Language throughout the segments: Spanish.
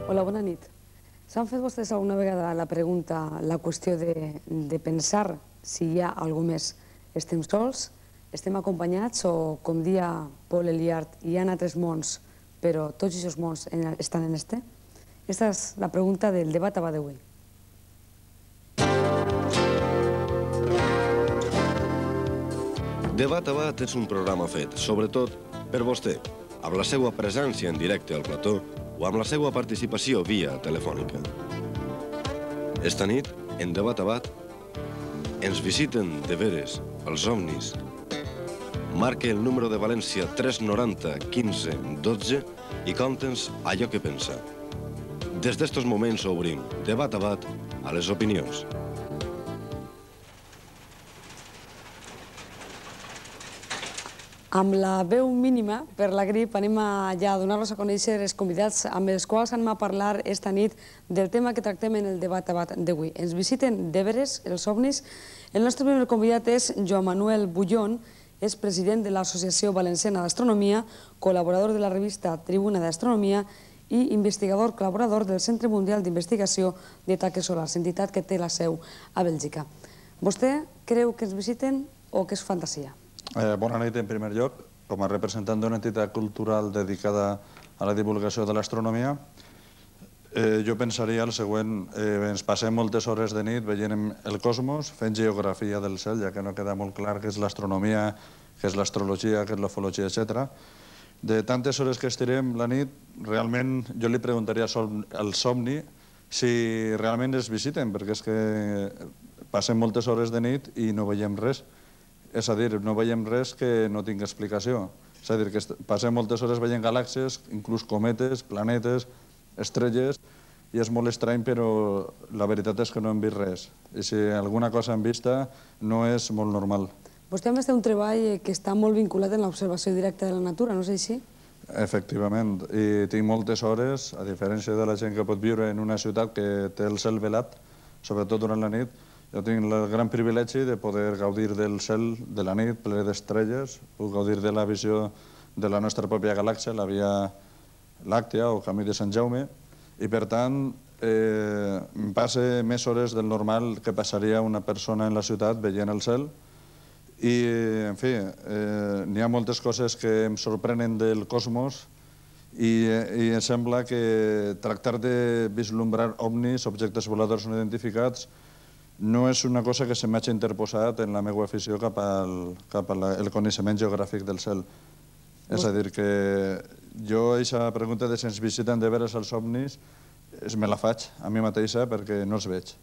Hola, bona nit. S'han fet vostès alguna vegada la pregunta, la qüestió de pensar si hi ha algú més? Estem sols? Estem acompanyats? O, com dia Paul Eluard, hi ha altres mons, però tots aquests mons estan en este? Aquesta és la pregunta del debat a d'avui. Debat a Bat és un programa fet, sobretot, per vostè, amb la seva presència en directe al plató o amb la seva participació via telefònica. Esta nit, en Debat a Bat, ens visiten de veres els ovnis. Marque el número de València 390 15 12 i conta'ns allò que pensa. Des d'estos moments obrim Debat a Bat a les opinions. Amb la veu mínima per la grip anem ja a donar-los a conèixer els convidats amb els quals anem a parlar esta nit del tema que tractem en el debat d'avui. Ens visiten de veres els ovnis. El nostre primer convidat és Joan Manuel Bullón, és president de l'Associació Valenciana d'Astronomia, col·laborador de la revista Tribuna d'Astronomia i investigador col·laborador del Centre Mundial d'Investigació de Taques Solars, entitat que té la seu a Bèlgica. Vostè creu que ens visiten o que és fantasia? Bona nit, en primer lloc. Com a representant d'una entitat cultural dedicada a la divulgació de l'astronomia, jo pensaria el següent. Ens passem moltes hores de nit veient el cosmos, fent geografia del cel, ja que no queda molt clar què és l'astronomia, què és l'astrologia, què és l'ufologia, etc. De tantes hores que estirem la nit, realment jo li preguntaria al somni si realment es visiten, perquè és que passem moltes hores de nit i no veiem res. És a dir, no veiem res que no tingui explicació. És a dir, que passem moltes hores veient galàxies, inclús cometes, planetes, estrelles, i és molt estrany, però la veritat és que no hem vist res. I si alguna cosa hem vista, no és molt normal. Vostè a més té un treball que està molt vinculat en l'observació directa de la natura, no és així? Efectivament, i tinc moltes hores, a diferència de la gent que pot viure en una ciutat que té el cel velat, sobretot durant la nit. Jo tinc el gran privilegi de poder gaudir del cel de la nit, ple d'estrelles, puc gaudir de la visió de la nostra pròpia galàxia, la Via Làctea o Camí de Sant Jaume, i per tant em passe més hores del normal que passaria una persona en la ciutat veient el cel. I, en fi, n'hi ha moltes coses que em sorprenen del cosmos i em sembla que tractar de vislumbrar ovnis, objectes voladors no identificats, no és una cosa que se m'hagi interposat en la meva afició cap al coneixement geogràfic del cel. És a dir, que jo aquesta pregunta de si ens visiten de veres els ovnis me la faig a mi mateixa perquè no els veig.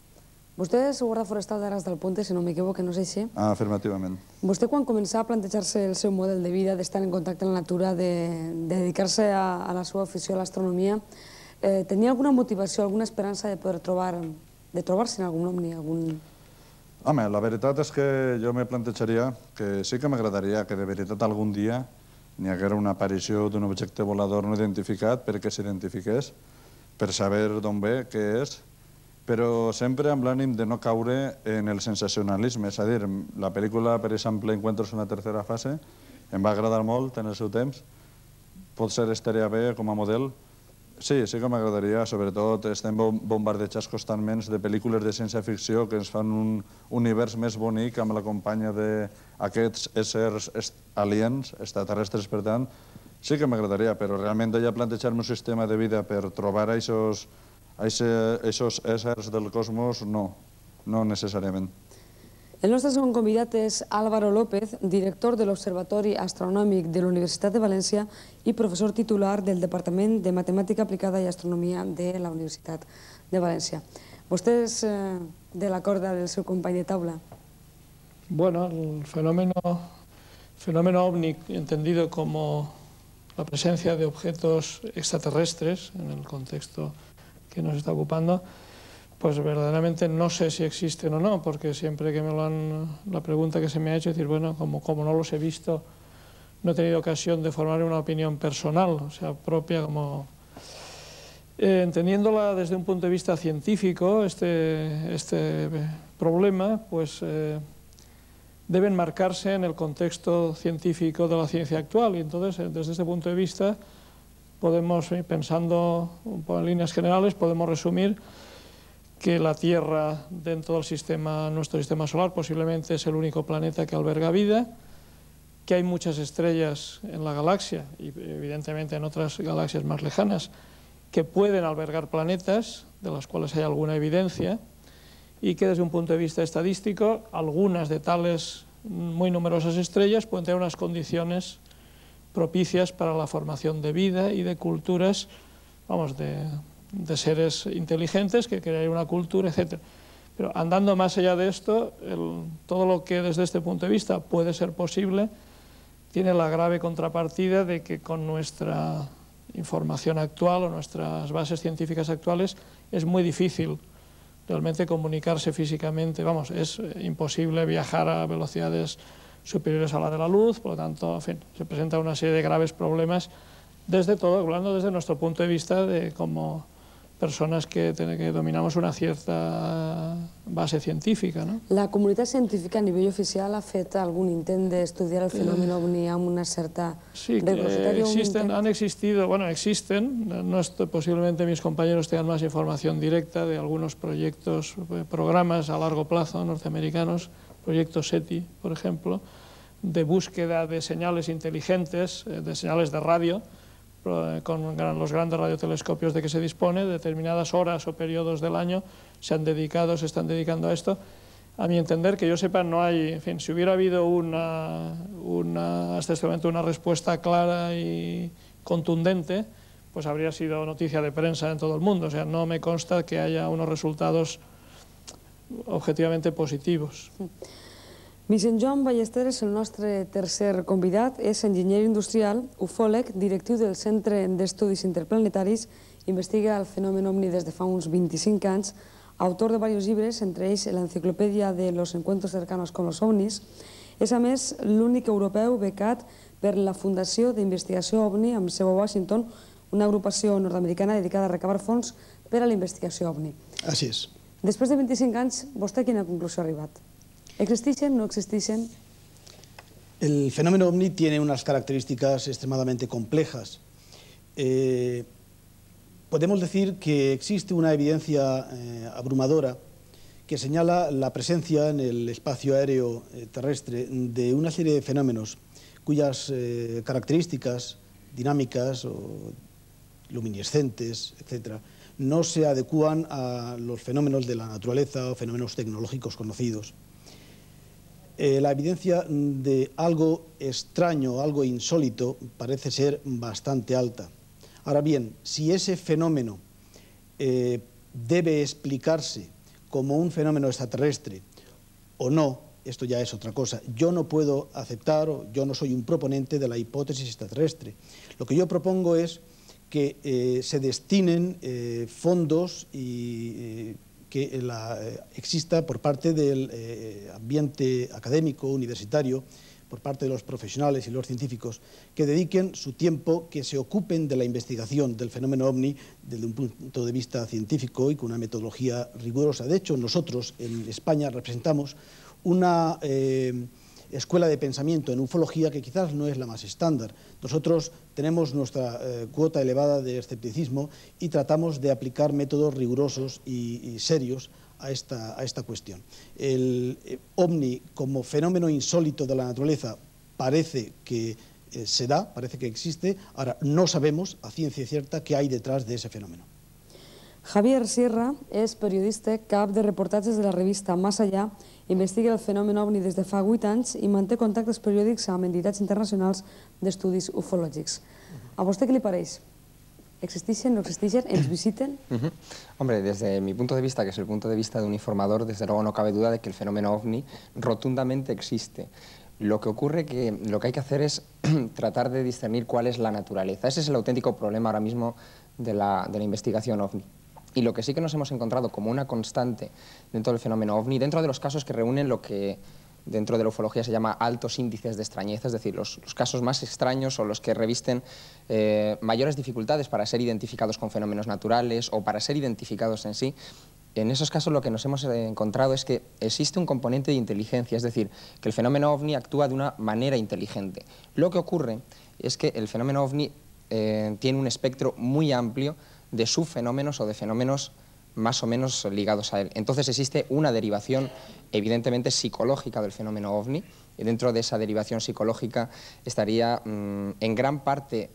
Vostè és guarda forestal d'Aras del Puente, si no m'equivoco, no és així? Afirmativament. Vostè, quan començà a plantejar-se el seu model de vida, d'estar en contacte amb la natura, de dedicar-se a la seva afició a l'astronomia, tenia alguna motivació, alguna esperança de poder trobar-se en algun ovni? Home, la veritat és que jo me plantejaria que sí que m'agradaria que de veritat algun dia n'hi haguera una aparició d'un objecte volador no identificat perquè s'identifiqués, per saber d'on ve, què és, però sempre amb l'ànim de no caure en el sensacionalisme. És a dir, la pel·lícula, per exemple, Encuentros en la tercera fase, em va agradar molt en el seu temps, potser estaria bé com a model. Sí, sí que m'agradaria, sobretot estem bombardejats constantment de pel·lícules de ciència-ficció que ens fan un univers més bonic amb la companya d'aquests éssers aliens, extraterrestres, per tant, sí que m'agradaria, però realment ja plantejar-me un sistema de vida per trobar aquests éssers del cosmos, no necessàriament. El nostre segon convidat és Álvaro López, director de l'Observatori Astronòmic de la Universitat de València i professor titular del Departament de Matemàtica Aplicada i Astronomia de la Universitat de València. ¿Vostè és de la corda del seu company de taula? Bueno, el fenómeno ovni, entendido como la presencia de objetos extraterrestres en el contexto que nos está ocupando, pues verdaderamente no sé si existen o no, porque siempre que la pregunta que se me ha hecho es decir, bueno, como no los he visto, no he tenido ocasión de formar una opinión personal, o sea, propia, como... entendiéndola desde un punto de vista científico, este problema, pues deben marcarse en el contexto científico de la ciencia actual, y entonces, desde este punto de vista, podemos, pensando un poco en líneas generales, podemos resumir que la Tierra, dentro del sistema, nuestro sistema solar, posiblemente es el único planeta que alberga vida, que hay muchas estrellas en la galaxia y evidentemente en otras galaxias más lejanas que pueden albergar planetas, de las cuales hay alguna evidencia, y que desde un punto de vista estadístico, algunas de tales muy numerosas estrellas pueden tener unas condiciones propicias para la formación de vida y de culturas, vamos, de seres inteligentes que crearían una cultura, etc. Pero andando más allá de esto, todo lo que desde este punto de vista puede ser posible tiene la grave contrapartida de que con nuestra información actual o nuestras bases científicas actuales es muy difícil realmente comunicarse físicamente, vamos, es imposible viajar a velocidades superiores a la de la luz, por lo tanto, en fin, se presenta una serie de graves problemas hablando desde nuestro punto de vista de como personas que dominamos una cierta base científica, ¿no? La comunitat científica a nivell oficial ha fet algun intent d'estudiar el fenomen OVNI amb una certa rigorositat? Sí, existen, posiblemente mis compañeros tengan más información directa de algunos proyectos, programas a largo plazo norteamericanos, proyecto SETI, por ejemplo, de búsqueda de señales inteligentes, de señales de radio, con los grandes radiotelescopios de que se dispone, determinadas horas o periodos del año se están dedicando a esto. A mi entender, que yo sepa, no hay, en fin, si hubiera habido hasta este momento una respuesta clara y contundente, pues habría sido noticia de prensa en todo el mundo. O sea, no me consta que haya unos resultados objetivamente positivos. Vicent Joan Ballester és el nostre tercer convidat, és enginyer industrial, ufòleg, directiu del Centre d'Estudis Interplanetaris, investiga el fenomen OVNI des de fa uns 25 anys, autor de diversos llibres, entre ells l'Enciclopèdia de los Encuentros Cercanos con los OVNIs. És, a més, l'únic europeu becat per la Fundació d'Investigació OVNI amb seu a Washington, una agrupació nord-americana dedicada a recabar fons per a la investigació OVNI. Así es. Després de 25 anys, vostè a quina conclusió ha arribat? ¿Existixen, no existixen? El fenómeno OVNI tiene unas características extremadamente complejas. Podemos decir que existe una evidencia abrumadora que señala la presencia en el espacio aéreo terrestre de una serie de fenómenos cuyas características dinámicas o luminiscentes, etc., no se adecúan a los fenómenos de la naturaleza o fenómenos tecnológicos conocidos. La evidencia de algo extraño, algo insólito, parece ser bastante alta. Ahora bien, si ese fenómeno debe explicarse como un fenómeno extraterrestre o no, esto ya es otra cosa. Yo no puedo aceptar, o yo no soy un proponente de la hipótesis extraterrestre. Lo que yo propongo es que se destinen fondos y que exista por parte del ambiente académico, universitario, por parte de los profesionales y los científicos, que dediquen su tiempo, que se ocupen de la investigación del fenómeno OVNI desde un punto de vista científico y con una metodología rigurosa. De hecho, nosotros en España representamos una escuela de pensamiento en ufología que quizás no es la más estándar. Nosotros tenemos nuestra cuota elevada de escepticismo y tratamos de aplicar métodos rigurosos y serios a esta cuestión. El OVNI como fenómeno insólito de la naturaleza parece que se da, parece que existe, ahora no sabemos a ciencia cierta qué hay detrás de ese fenómeno. Javier Sierra és periodista, cap de reportatges de la revista Más Allá, investiga el fenomen OVNI des de fa 8 anys i manté contactes periòdics amb entitats internacionals d'estudis ufològics. A vostè què li pareix? ¿Existixen, no existixen? ¿Ens visiten? Hombre, desde mi punto de vista, que es el punto de vista de un informador, desde luego no cabe duda de que el fenómeno OVNI rotundamente existe. Lo que ocurre que lo que hay que hacer es tratar de discernir cuál es la naturaleza. Ese es el auténtico problema ahora mismo de la investigación OVNI. Y lo que sí que nos hemos encontrado como una constante dentro del fenómeno OVNI, dentro de los casos que reúnen lo que dentro de la ufología se llama altos índices de extrañeza, es decir, los casos más extraños o los que revisten mayores dificultades para ser identificados con fenómenos naturales o para ser identificados en sí, en esos casos lo que nos hemos encontrado es que existe un componente de inteligencia, es decir, que el fenómeno OVNI actúa de una manera inteligente. Lo que ocurre es que el fenómeno OVNI tiene un espectro muy amplio de subfenómenos o de fenómenos más o menos ligados a él. Entonces existe una derivación evidentemente psicológica del fenómeno OVNI, y dentro de esa derivación psicológica estaría en gran parte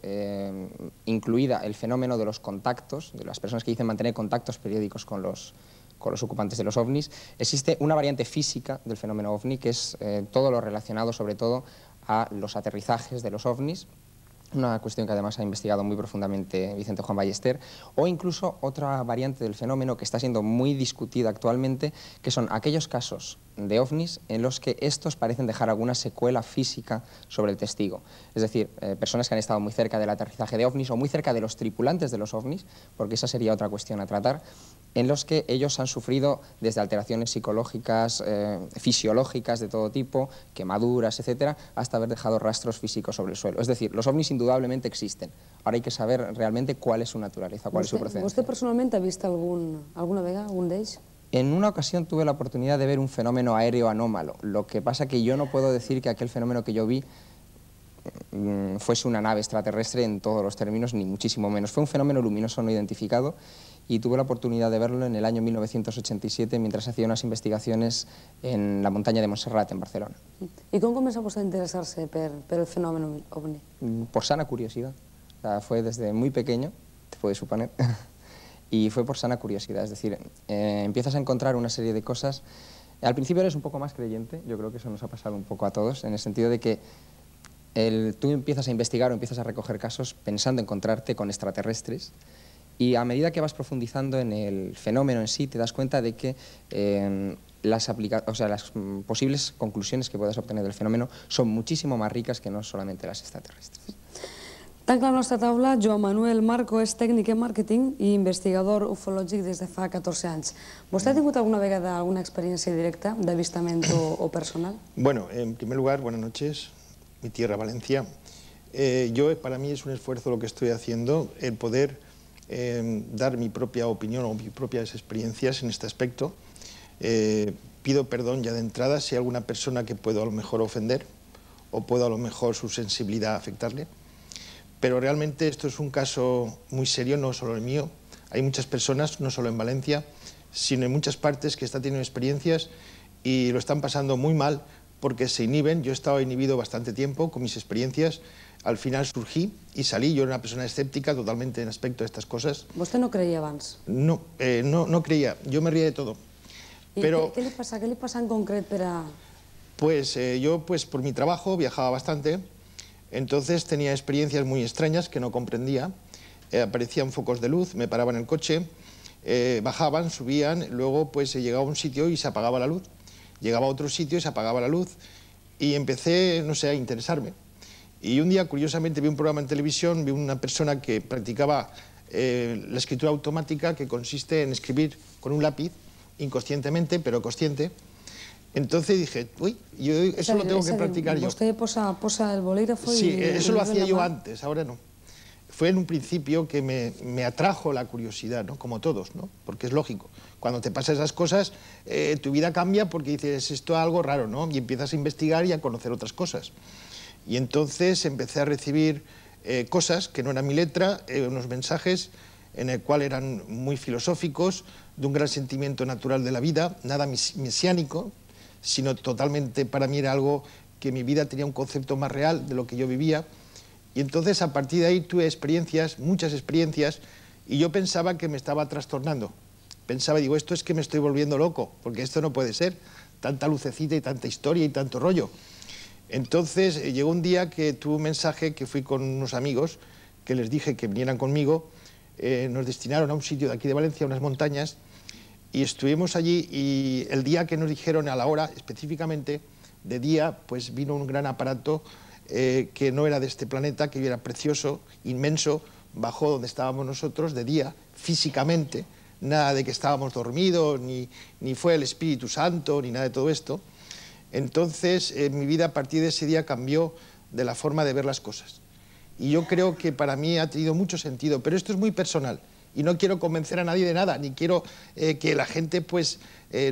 incluida el fenómeno de los contactos, de las personas que dicen mantener contactos periódicos con los ocupantes de los OVNIs. Existe una variante física del fenómeno OVNI, que es todo lo relacionado sobre todo a los aterrizajes de los OVNIs, una cuestión que además ha investigado muy profundamente Vicente Juan Ballester, o incluso otra variante del fenómeno que está siendo muy discutida actualmente, que son aquellos casos de OVNIs en los que estos parecen dejar alguna secuela física sobre el testigo. Es decir, personas que han estado muy cerca del aterrizaje de OVNIs o muy cerca de los tripulantes de los OVNIs, porque esa sería otra cuestión a tratar, en los que ellos han sufrido desde alteraciones psicológicas, fisiológicas de todo tipo, quemaduras, etcétera, hasta haber dejado rastros físicos sobre el suelo. Es decir, los OVNIs indudablemente existen. Ahora hay que saber realmente cuál es su naturaleza, cuál es su procedencia. ¿Usted personalmente ha visto alguna vegada, algún d'ells? En una ocasión tuve la oportunidad de ver un fenómeno aéreo anómalo. Lo que pasa que yo no puedo decir que aquel fenómeno que yo vi fuese una nave extraterrestre en todos los términos, ni muchísimo menos. Fue un fenómeno luminoso no identificado y tuve la oportunidad de verlo en el año 1987 mientras hacía unas investigaciones en la montaña de Montserrat, en Barcelona. I com comença vostè a interessar-se per el fenómeno OVNI? Por sana curiosidad. O sea, fue desde muy pequeño, te puedes suponer, y fue por sana curiosidad. Es decir, empiezas a encontrar una serie de cosas. Al principio eres un poco más creyente, yo creo que eso nos ha pasado un poco a todos, en el sentido de que tú empiezas a investigar o empiezas a recoger casos pensando encontrarte con extraterrestres, y a medida que vas profundizando en el fenómeno en sí te das cuenta de que las posibles conclusiones que puedas obtener del fenómeno son muchísimo más ricas que no solamente las extraterrestres. Tanca la nostra taula, Joan Manuel Marco és tècnic en màrqueting i investigador ufològic des de fa 14 anys. ¿Vostè ha tingut alguna vegada alguna experiència directa d'avistament o personal? Bueno, en primer lugar, buenas noches, mi tierra Valencia. Para mí es un esfuerzo lo que estoy haciendo, el poder dar mi propia opinión o mis propias experiencias en este aspecto. Pido perdón ya de entrada si hay alguna persona que puedo a lo mejor ofender o puedo a lo mejor su sensibilidad afectarle. Pero realmente esto es un caso muy serio, no solo el mío. Hay muchas personas, no solo en Valencia, sino en muchas partes que están teniendo experiencias y lo están pasando muy mal porque se inhiben. Yo he estado inhibido bastante tiempo con mis experiencias. Al final surgí y salí. Yo era una persona escéptica totalmente en aspecto de estas cosas. ¿Vostè no creia abans? No, no creía. Yo me reía de todo. Pero, ¿Qué le pasa? ¿Qué le pasa en concreto para...? Pues yo por mi trabajo viajaba bastante. Entonces tenía experiencias muy extrañas que no comprendía. Aparecían focos de luz, me paraban el coche, bajaban, subían, luego pues llegaba a un sitio y se apagaba la luz. Llegaba a otro sitio y se apagaba la luz. Y empecé, no sé, a interesarme. Y un día, curiosamente, vi un programa en televisión, vi una persona que practicaba la escritura automática, que consiste en escribir con un lápiz, inconscientemente, pero consciente. Entonces dije, uy, eso lo tengo que practicar yo. ¿Usted posa el bolígrafo? Sí, eso lo hacía yo antes, ahora no. Fue en un principio que me atrajo la curiosidad, ¿no? Como todos, ¿no? Porque es lógico. Cuando te pasan esas cosas, tu vida cambia porque dices, esto es algo raro, ¿no? Y empiezas a investigar y a conocer otras cosas. Y entonces empecé a recibir cosas que no eran mi letra, unos mensajes en el cual eran muy filosóficos, de un gran sentimiento natural de la vida, nada mesiánico, sino totalmente para mí era algo que mi vida tenía un concepto más real de lo que yo vivía. Y entonces a partir de ahí tuve experiencias, muchas experiencias, y yo pensaba que me estaba trastornando. Pensaba, digo, esto es que me estoy volviendo loco, porque esto no puede ser, tanta lucecita y tanta historia y tanto rollo. Entonces llegó un día que tuve un mensaje que fui con unos amigos, que les dije que vinieran conmigo, nos destinaron a un sitio de aquí de Valencia, a unas montañas, y estuvimos allí y el día que nos dijeron a la hora específicamente, de día, pues vino un gran aparato que no era de este planeta, que era precioso, inmenso, bajó donde estábamos nosotros de día, físicamente, nada de que estábamos dormidos, ni fue el Espíritu Santo, ni nada de todo esto. Entonces mi vida a partir de ese día cambió de la forma de ver las cosas. Y yo creo que para mí ha tenido mucho sentido, pero esto es muy personal. Y no quiero convencer a nadie de nada, ni quiero que la gente, pues,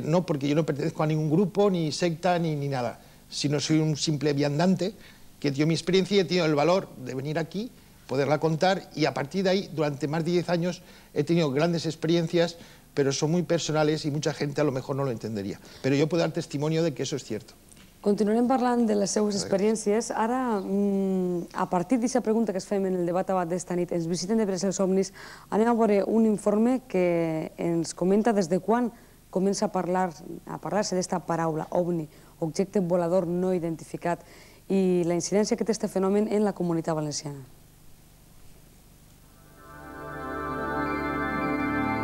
no, porque yo no pertenezco a ningún grupo, ni secta, ni nada, sino soy un simple viandante que dio mi experiencia y he tenido el valor de venir aquí poderla contar, y a partir de ahí, durante más de 10 años, he tenido grandes experiencias, pero son muy personales y mucha gente a lo mejor no lo entendería. Pero yo puedo dar testimonio de que eso es cierto. Continuarem parlant de les seues experiències. Ara, a partir d'aquesta pregunta que es fem en el debat d'esta nit, ens visiten de veres els ovnis, anem a veure un informe que ens comenta des de quan comença a parlar-se d'esta paraula, ovni, objecte volador no identificat, i la incidència que té aquest fenomen en la Comunitat Valenciana.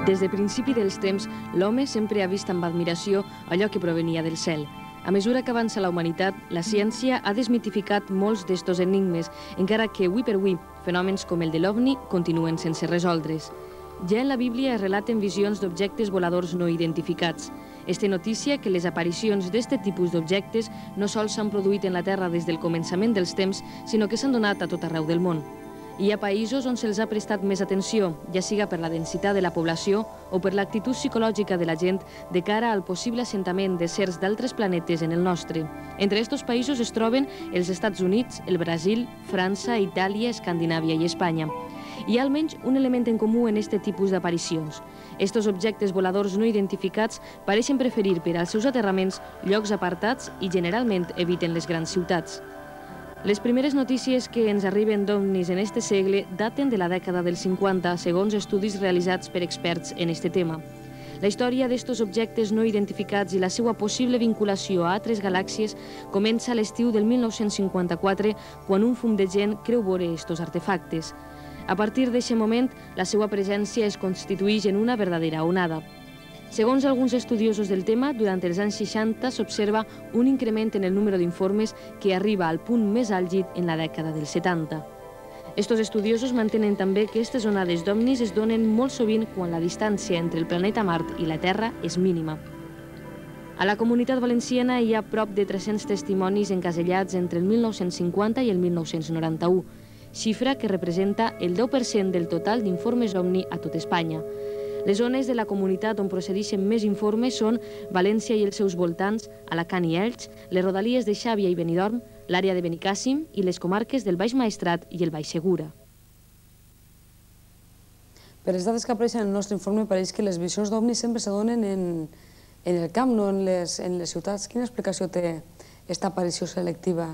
Des de principi dels temps, l'home sempre ha vist amb admiració allò que provenia del cel. A mesura que avança la humanitat, la ciència ha desmitificat molts d'estos enigmes, encara que, avui per avui, fenòmens com el de l'ovni continuen sense resoldre's. Ja en la Bíblia es relaten visions d'objectes voladors no identificats. Este notícia que les aparicions d'este tipus d'objectes no sols s'han produït en la Terra des del començament dels temps, sinó que s'han donat a tot arreu del món. Hi ha països on se'ls ha prestat més atenció, ja siga per la densitat de la població o per l'actitud psicològica de la gent de cara al possible assentament de certs d'altres planetes en el nostre. Entre estos països es troben els Estats Units, el Brasil, França, Itàlia, Escandinàvia i Espanya. Hi ha almenys un element en comú en aquest tipus d'aparicions. Estos objectes voladors no identificats pareixen preferir per als seus aterraments llocs apartats i generalment eviten les grans ciutats. Les primeres notícies que ens arriben d'ovnis en este segle daten de la dècada dels 50, segons estudis realitzats per experts en este tema. La història d'estos objectes no identificats i la seva possible vinculació a altres galàxies comença a l'estiu del 1954, quan un fum de gent creu veure estos artefactes. A partir d'aquest moment, la seva presència es constitueix en una verdadera onada. Segons alguns estudiosos del tema, durant els anys 60 s'observa un increment en el número d'informes que arriba al punt més àlgid en la dècada dels 70. Estos estudiosos mantenen també que aquestes onades d'ovnis es donen molt sovint quan la distància entre el planeta Mart i la Terra és mínima. A la Comunitat Valenciana hi ha prop de 300 testimonis encasellats entre el 1950 i el 1991, xifra que representa el 10% del total d'informes ovni a tot Espanya. Les zones de la comunitat on procedeixen més informes són València i els seus voltants, Alacant i Elx, les rodalies de Xàbia i Benidorm, l'àrea de Benicàssim i les comarques del Baix Maestrat i el Baix Segura. Per les dades que apareixen en el nostre informe, pareix que les visions d'ovnis sempre se donen en el camp, no en les ciutats. Quina explicació té esta aparició selectiva?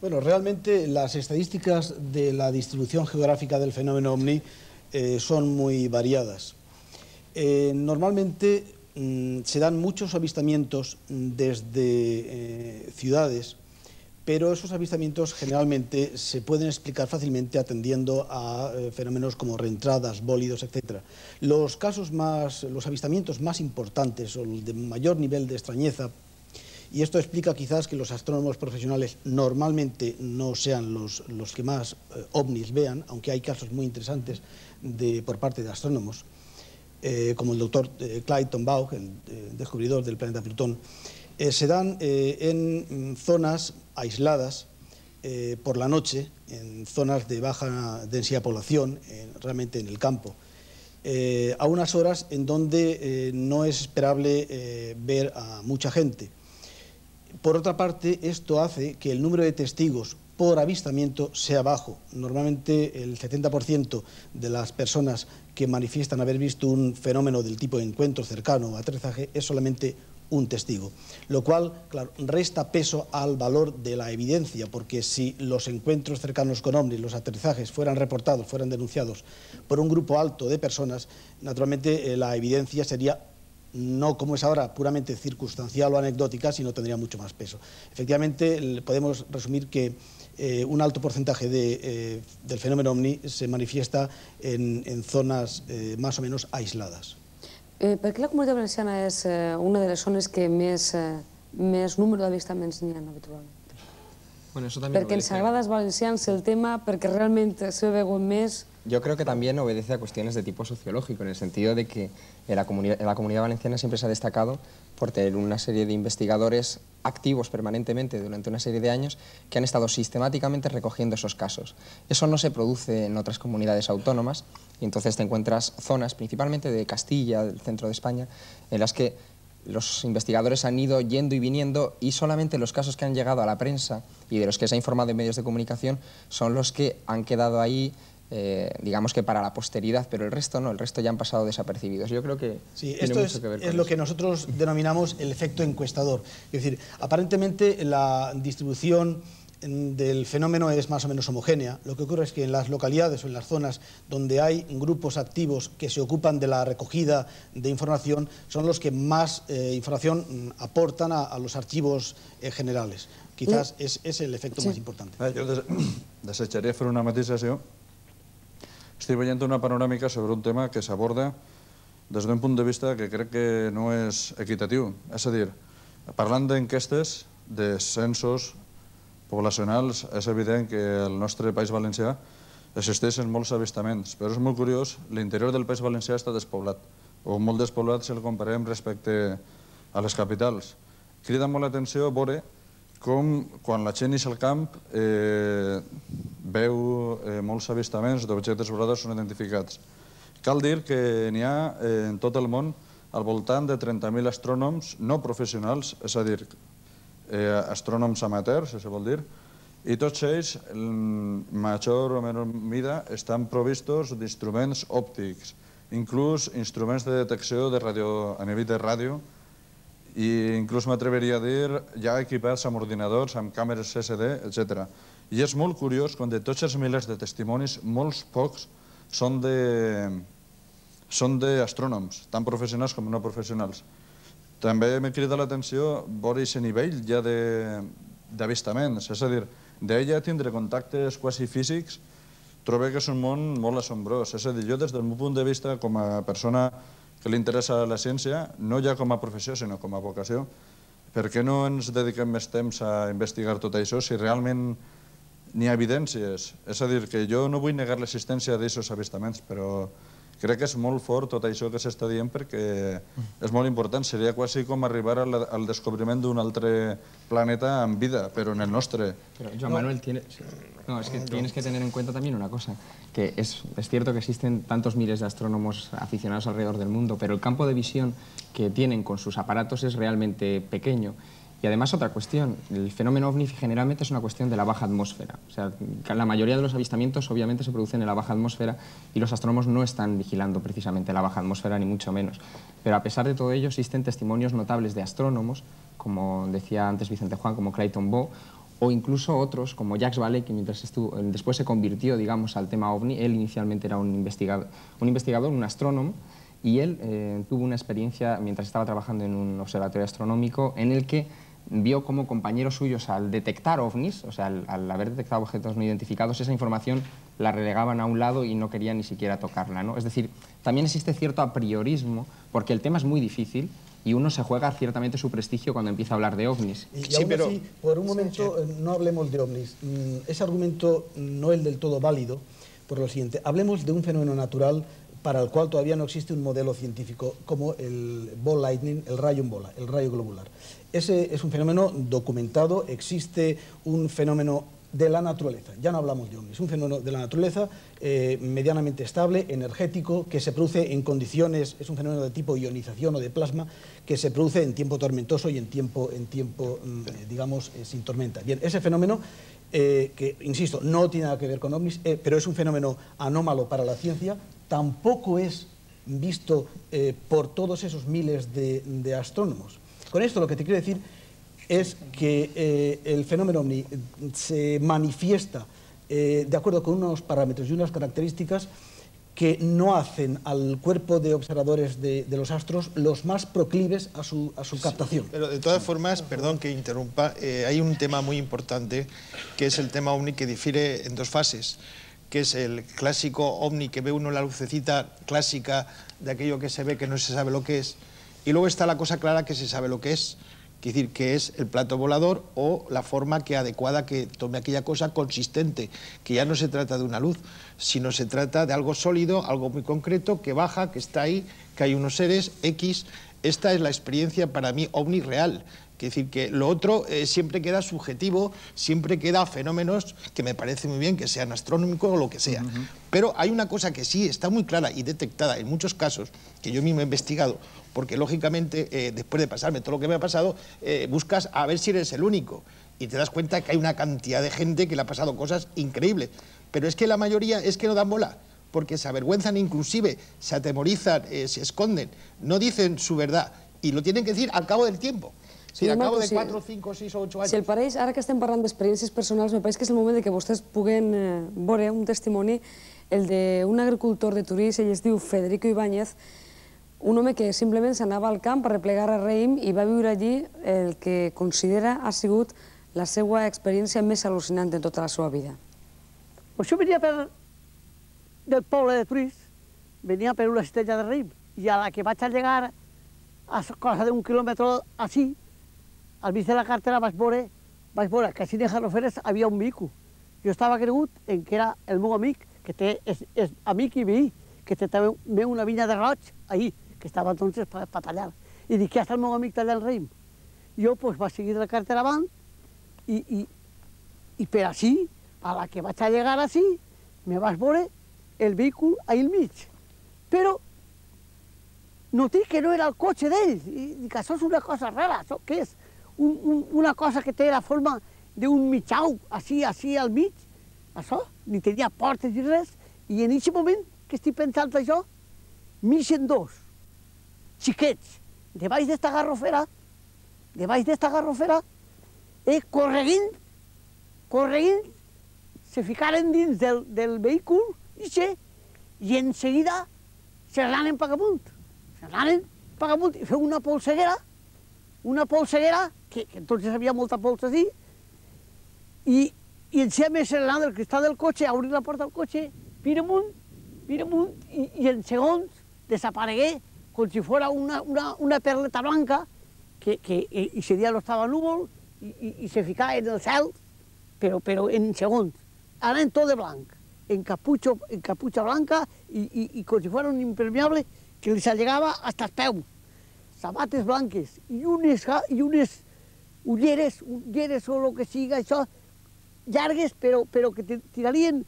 Bueno, realmente las estadísticas de la distribución geográfica del fenómeno ovni son muy variadas. Normalmente se dan muchos avistamientos desde ciudades, pero esos avistamientos generalmente se pueden explicar fácilmente atendiendo a fenómenos como reentradas, bólidos, etc. Los avistamientos más importantes o de mayor nivel de extrañeza, y esto explica quizás que los astrónomos profesionales normalmente no sean los que más ovnis vean, aunque hay casos muy interesantes por parte de astrónomos, como el doctor Clyde Tombaugh, el descubridor del planeta Plutón, se dan en zonas aisladas por la noche, en zonas de baja densidad de población, realmente en el campo, a unas horas en donde no es esperable ver a mucha gente. Por otra parte, esto hace que el número de testigos por avistamiento sea bajo. Normalmente el 70% de las personas que manifiestan haber visto un fenómeno del tipo de encuentro cercano o aterrizaje es solamente un testigo, lo cual, claro, resta peso al valor de la evidencia, porque si los encuentros cercanos con ovnis, los aterrizajes, fueran reportados, fueran denunciados por un grupo alto de personas, naturalmente la evidencia sería, no como es ahora, puramente circunstancial o anecdótica, sino tendría mucho más peso. Efectivamente, podemos resumir que un alto porcentaje del fenómeno ovni se manifiesta en zonas más o menos aisladas. Per què la Comunitat Valenciana és una de les zones que més número d'avistaments n'hi ha habitualment? Perquè ens agrada als valencians el tema, perquè realment se veuen més... Yo creo que también obedece a cuestiones de tipo sociológico, en el sentido de que en la Comunidad Valenciana siempre se ha destacado por tener una serie de investigadores activos permanentemente durante una serie de años que han estado sistemáticamente recogiendo esos casos. Eso no se produce en otras comunidades autónomas y entonces te encuentras zonas, principalmente de Castilla, del centro de España, en las que los investigadores han ido yendo y viniendo y solamente los casos que han llegado a la prensa y de los que se ha informado en medios de comunicación son los que han quedado ahí, digamos que para la posteridad, pero el resto no, el resto ya han pasado desapercibidos. Yo creo que sí, tiene esto mucho que ver con es lo eso. que nosotros denominamos el efecto encuestador. Es decir, aparentemente la distribución del fenómeno es más o menos homogénea. Lo que ocurre es que en las localidades o en las zonas donde hay grupos activos que se ocupan de la recogida de información son los que más información aportan a los archivos generales. Quizás és el efecte més important. Jo desitjaria fer una matisació. Estic veient una panoràmica sobre un tema que s'aborda des d'un punt de vista que crec que no és equitatiu. És a dir, parlant d'enquestes, de censos poblacionals, és evident que al nostre País Valencià existeixen molts avistaments, però és molt curiós, l'interior del País Valencià està despoblat, o molt despoblat si el comparem respecte a les capitals. Crida molt l'atenció veure com quan la gent ix al camp veu molts avistaments d'objectes voladors són identificats. Cal dir que n'hi ha en tot el món al voltant de 30.000 astrònoms no professionals, és a dir, astrònoms amateurs, si vol dir, i tots ells, en major o menor mida, estan provistos d'instruments òptics, inclús instruments de detecció a nivell de ràdio, i inclús m'atreveria a dir ja equipats amb ordinadors, amb càmeres SD, etc. I és molt curiós quan de tots els milers de testimonis, molts pocs són d'astrònoms, tant professionals com no professionals. També m'he cridat l'atenció veure aquest nivell ja d'avistaments, és a dir, d'ella tindre contactes quasi físics, trobo que és un món molt assombrós. És a dir, jo des del meu punt de vista, com a persona que li interessa la ciència, no ja com a professió, sinó com a vocació, per què no ens dediquem més temps a investigar tot això si realment n'hi ha evidències? És a dir, que jo no vull negar l'existència d'aquests avistaments, però crec que és molt fort tot això que s'està dient perquè és molt important. Seria quasi com arribar al descobriment d'un altre planeta amb vida, però en el nostre. Pero, Joan Manuel, tienes que tener en cuenta también una cosa, que es cierto que existen tantos miles de astrónomos aficionados alrededor del mundo, pero el campo de visión que tienen con sus aparatos es realmente pequeño. Y además otra cuestión, el fenómeno OVNI generalmente es una cuestión de la baja atmósfera. O sea, la mayoría de los avistamientos obviamente se producen en la baja atmósfera y los astrónomos no están vigilando precisamente la baja atmósfera ni mucho menos. Pero a pesar de todo ello existen testimonios notables de astrónomos, como decía antes Vicente Juan, como Clayton Bow, o incluso otros como Jacques Vallée, que después se convirtió, digamos, al tema OVNI. Él inicialmente era un investigador, un astrónomo, y él tuvo una experiencia mientras estaba trabajando en un observatorio astronómico en el que vio como compañeros suyos al detectar ovnis, o sea, al haber detectado objetos no identificados, esa información la relegaban a un lado y no querían ni siquiera tocarla, ¿no? Es decir, también existe cierto apriorismo, porque el tema es muy difícil y uno se juega ciertamente su prestigio cuando empieza a hablar de ovnis. Y aún así, por un momento, no hablemos de ovnis. Ese argumento no es del todo válido, por lo siguiente. Hablemos de un fenómeno natural para el cual todavía no existe un modelo científico, como el ball lightning, el rayo en bola, el rayo globular. Ese es un fenómeno documentado, existe un fenómeno de la naturaleza, ya no hablamos de ovnis, un fenómeno de la naturaleza medianamente estable, energético, que se produce en condiciones, es un fenómeno de tipo ionización o de plasma, que se produce en tiempo tormentoso y en tiempo digamos, sin tormenta. Bien, ese fenómeno, que, insisto, no tiene nada que ver con ovnis, pero es un fenómeno anómalo para la ciencia, tampoco es visto por todos esos miles de astrónomos. Con esto lo que te quiero decir es que el fenómeno OVNI se manifiesta de acuerdo con unos parámetros y unas características que no hacen al cuerpo de observadores de los astros los más proclives a su captación. Pero de todas formas, perdón que interrumpa, hay un tema muy importante que es el tema OVNI que difiere en dos fases, que es el clásico OVNI que ve uno la lucecita clásica de aquello que se ve que no se sabe lo que es, y luego está la cosa clara que se sabe lo que es, decir, que es el plato volador o la forma adecuada que tome aquella cosa consistente, que ya no se trata de una luz, sino se trata de algo sólido, algo muy concreto, que baja, que está ahí, que hay unos seres X. Esta es la experiencia para mí OVNI real, Es decir, que lo otro siempre queda subjetivo, siempre queda fenómenos que me parece muy bien que sean astronómicos o lo que sea. Pero hay una cosa que sí está muy clara y detectada en muchos casos, que yo mismo he investigado, porque lógicamente después de pasarme todo lo que me ha pasado, buscas a ver si eres el único y te das cuenta que hay una cantidad de gente que le ha pasado cosas increíbles. Pero es que la mayoría es que no dan bola, porque se avergüenzan inclusive, se atemorizan, se esconden, no dicen su verdad y lo tienen que decir al cabo del tiempo. Sí, al cabo de 4, 5, 6 o 8 anys. Si el pareix, ara que estem parlant d'experiències personals, me pareix que és el moment de que vostès puguen veure un testimoni, el d'un agricultor de Torís, ell es diu Federico Ibáñez, un home que simplement s'anava al camp a replegar a raïm i va viure allí el que considera ha sigut la seva experiència més al·lucinant en tota la seva vida. Pues jo venia del poble de Torís, venia per una cistella de raïm, i a la que vaig llegar a cosa d'un quilòmetre així, al mig de la carretera vaig veure que així de Garroferes havia un mico. Jo estava cregut en que era el meu amic, que és amic i veí, que té també una vinya de roig ahí, que estava entonces per tallar. I dic, ja està el meu amic tallant raïm. Jo pues, vaig seguir la carretera avant i per així, a la que vaig llegar així, me vaig veure el vehicle ahí al mig. Però noté que no era el cotxe d'ell. I dic, això és una cosa rara, això què és? Una cosa que té la forma d'un mitjau, així al mig, això, ni tenia portes ni res, i en aquest moment que estic pensant això, m'ixen dos xiquets, debaix d'esta garrofera, correguint, se ficaren dins del vehicle, i en seguida se n'anaven per amunt, i feu una polseguera, que entonces havia molta pols així, i encima se n'anava del cristal del cotxe, a obrir la porta del cotxe, mira amunt, i en segons desaparegué com si fos una perleta blanca, que ese día no estava núvol, i se ficava en el cel, però en segons. Anaven tot de blanc, en caputxa blanca, i com si fos un impermeable que les allegava fins als peus. Sabates blanques i unes ulleres o el que siga, això, llargues, però que tirarien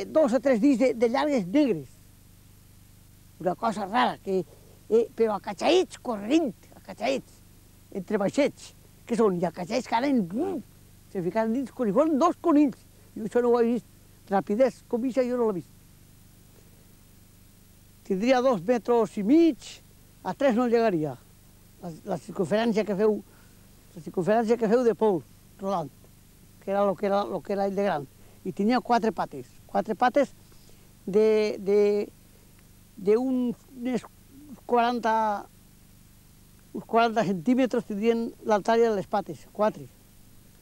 2 o 3 dits de llargues negres. Una cosa rara, però acatxaïts, corrent, entre baixets, que són, i acatxaïts que anaven, se ficaven dins, com si foren 2 conills. Jo això no ho he vist, rapidesa com això jo no l'he vist. Tindria 2 metres i mig, a 3 no llegaria. La circunferència que feu de Pol, Roland, que era el que era ell de gran. I tenia 4 pates d'uns 40 centímetres tindrien l'altària de les pates, 4.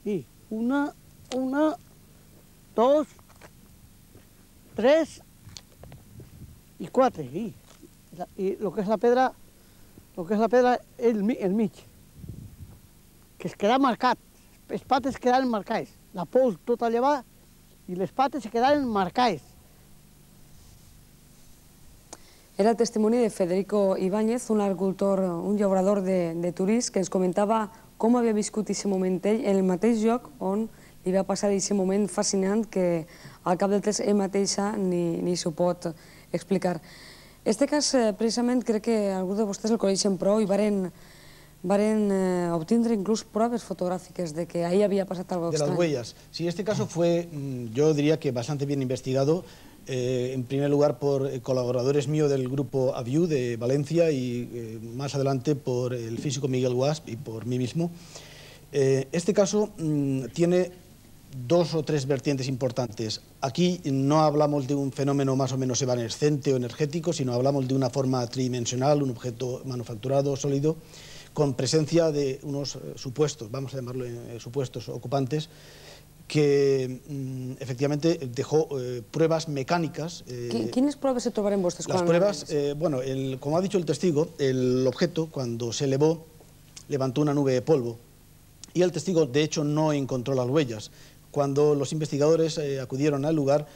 I una, 2, 3 i 4. I el que és la pedra, el mig, que es queda marcat. Les pates quedaven marcades. La pols tota llevada i les pates se quedaven marcades. Era el testimoni de Federico Ibáñez, un agricultor, un llaurador de Torís, que ens comentava com havia viscut aquest moment ell en el mateix lloc on li va passar aquest moment fascinant que al cap del temps ell mateixa ni s'ho pot explicar. Este cas, precisament, crec que alguns de vostès el coneixen prou i varen obtindre inclús proves fotográficas de que ahí había pasado algo extraño. De las huellas. Sí, este caso fue, yo diría que bastante bien investigado, en primer lugar por colaboradores míos del grupo AVIU de Valencia y más adelante por el físico Miguel Guasp y por mí mismo. Este caso tiene 2 o 3 vertientes importantes. Aquí no hablamos de un fenómeno más o menos evanescente o energético, sino hablamos de una forma tridimensional, un objeto manufacturado, sólido, con presencia de unos supuestos, vamos a llamarlo supuestos ocupantes, que efectivamente dejó pruebas mecánicas. ¿Quiénes pruebas se trobaron vostres? Las pruebas, bueno, como ha dicho el testigo, el objeto cuando se elevó levantó una nube de polvo y el testigo de hecho no encontró las huellas. Cuando los investigadores acudieron al lugar,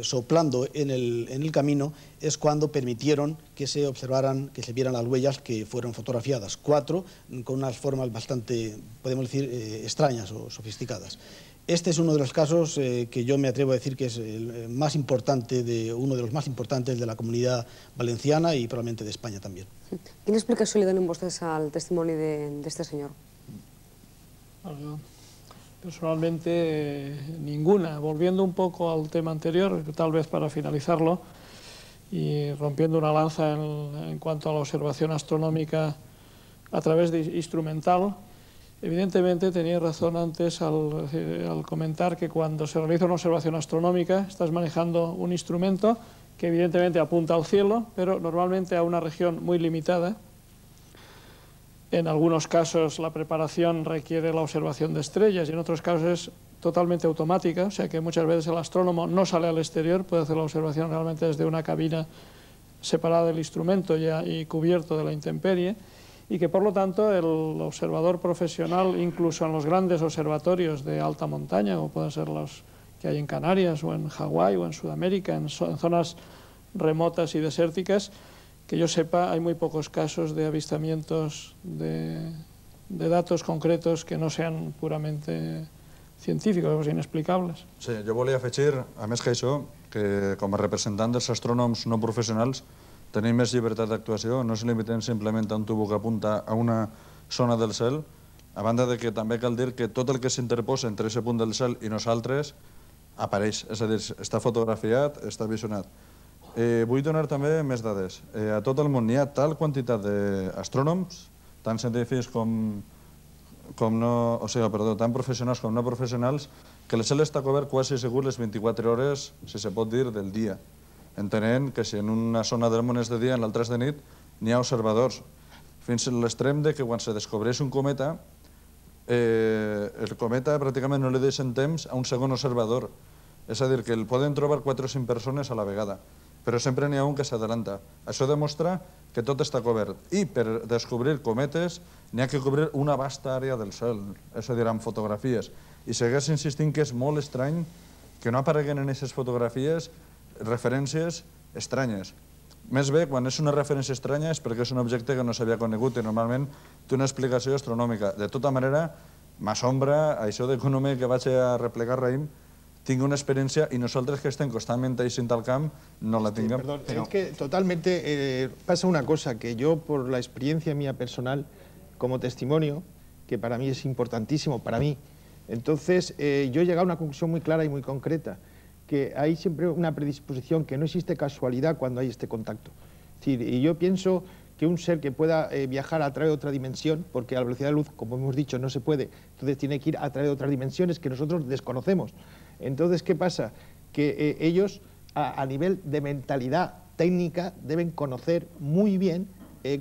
soplando en el camino, es cuando permitieron que se observaran, que se vieran las huellas que fueron fotografiadas. 4, con unas formas bastante, podemos decir, extrañas o sofisticadas. Este es uno de los casos que yo me atrevo a decir que es el más importante, uno de los más importantes de la Comunitat Valenciana y probablemente de España también. Quina explicació li donen vostès al testimoni d'este senyor? Personalmente, ninguna. Volviendo un poco al tema anterior, tal vez para finalizarlo, y rompiendo una lanza en cuanto a la observación astronómica a través de instrumental, evidentemente tenía razón antes al comentar que cuando se realiza una observación astronómica estás manejando un instrumento que evidentemente apunta al cielo, pero normalmente a una región muy limitada. En algunos casos la preparación requiere la observación de estrellas y en otros casos es totalmente automática, o sea que muchas veces el astrónomo no sale al exterior, puede hacer la observación realmente desde una cabina separada del instrumento ya y cubierto de la intemperie, y que por lo tanto el observador profesional, incluso en los grandes observatorios de alta montaña, como pueden ser los que hay en Canarias o en Hawái o en Sudamérica, en zonas remotas y desérticas, que yo sepa, hay muy pocos casos de avistamientos de datos concretos que no sean puramente científicos o inexplicables. Sí, jo volia afegir, a més que això, que com a representant dels astrònoms no professionals tenim més llibertat d'actuació, no ens limitem simplement a un tubo que apunta a una zona del cel, a banda de que també cal dir que tot el que s'interposa entre aquest punt del cel i nosaltres apareix, és a dir, està fotografiat, està visionat. Vull donar també més dades. A tot el món hi ha tal quantitat d'astrònoms, tant científics tant professionals com no professionals, que el cel està cobert quasi segur les 24 hores, si se pot dir, del dia. Entenent que si en una zona del món és de dia, en l'altra és de nit, n'hi ha observadors. Fins a l'extrem de que quan se descobreix un cometa, el cometa pràcticament no li deixen temps a un segon observador. És a dir, que el poden trobar 4 o 5 persones a la vegada, però sempre n'hi ha un que s'adelanta. Això demostra que tot està cobert. I per descobrir cometes n'hi ha que cobrir una vasta àrea del cel, és a dir, amb fotografies. I segueix insistint que és molt estrany que no apareguen en aquestes fotografies referències estranyes. Més bé, quan és una referència estranya és perquè és un objecte que no s'havia conegut i normalment té una explicació astronòmica. De tota manera, m'assombra això de que un home que vaig a replegar raïm tingui una experiència i nosaltres que estem constantment aixint al camp no la tinguem. Perdón, es que totalmente pasa una cosa, que yo por la experiencia mía personal, como testimonio, que para mí es importantísimo, para mí, entonces yo he llegado a una conclusión muy clara y muy concreta, que hay siempre una predisposición, que no existe casualidad cuando hay este contacto. Es decir, y yo pienso que un ser que pueda viajar a través de otra dimensión, porque a la velocidad de luz, como hemos dicho, no se puede, entonces tiene que ir a través de otras dimensiones que nosotros desconocemos. Entonces, ¿qué pasa? Que ellos, a nivel de mentalidad técnica, deben conocer muy bien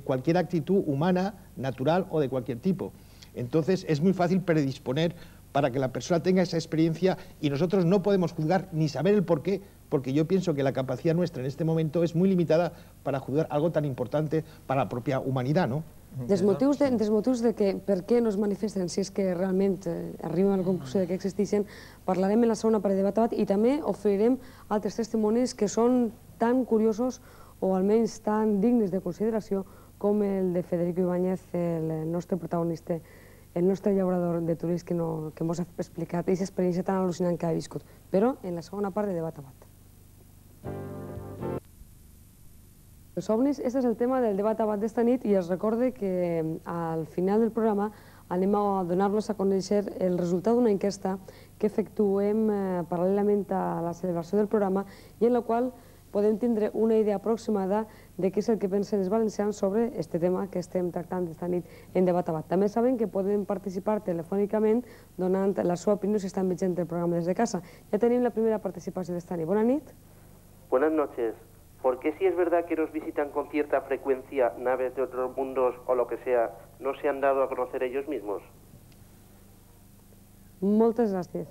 cualquier actitud humana, natural o de cualquier tipo. Entonces, es muy fácil predisponer para que la persona tenga esa experiencia y nosotros no podemos juzgar ni saber el por qué, porque yo pienso que la capacidad nuestra en este momento es muy limitada para juzgar algo tan importante para la propia humanidad, ¿no? Dels motius de que per què no es manifesten, si és que realment arribem a la conclusió de que existeixen, parlarem en la segona part de debat i també oferirem altres testimonis que són tan curiosos o almenys tan dignes de consideració com el de Federico Ibáñez, el nostre protagonista, el nostre llaurador de turistes que ens ha explicat aquesta experiència tan al·lucinant que ha viscut, però en la segona part de debat a debat. Els ovnis, este és el tema del debat a debat d'esta nit i es recorde que al final del programa anem a donar-los a conèixer el resultat d'una enquesta que efectuem paral·lelament a la celebració del programa i en la qual podem tindre una idea aproximada de què és el que pensen els valencians sobre este tema que estem tractant esta nit en debat a debat. També saben que poden participar telefònicament donant la seva opinió si estan veient el programa des de casa. Ja tenim la primera participació d'esta nit. Bona nit. Buenas noches. ¿Por qué si es verdad que nos visitan con cierta frecuencia naves de otros mundos o lo que sea, no se han dado a conocer ellos mismos? Moltes gràcies.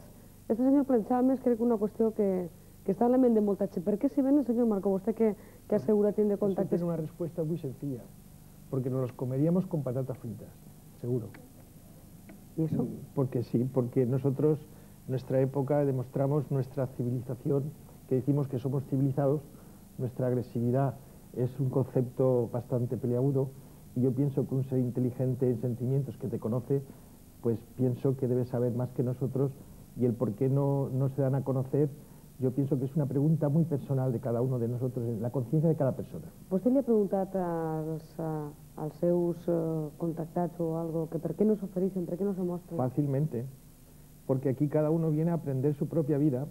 Este senyor planxava més, crec, una qüestió que està en la ment de molta gent. ¿Per qué si ven el señor Marco, usted que asegura tiene contactos? Tiene una respuesta muy sencilla, porque nos los comeríamos con patatas fritas, seguro. ¿Y eso? Porque sí, porque nosotros nuestra época demostramos nuestra civilización, que decimos que somos civilizados, nuestra agresividad es un concepto bastante peliagudo, y yo pienso que un ser inteligente en sentimientos que te conoce, pues pienso que debe saber más que nosotros, y el por qué no se dan a conocer, yo pienso que és una pregunta muy personal de cada uno de nosotros, la conciencia de cada persona. Vostè li ha preguntat als seus contactats o algo que per què no s'ofereixen, per què no se mostren? Fácilmente, porque aquí cada uno viene a aprender su propia vida,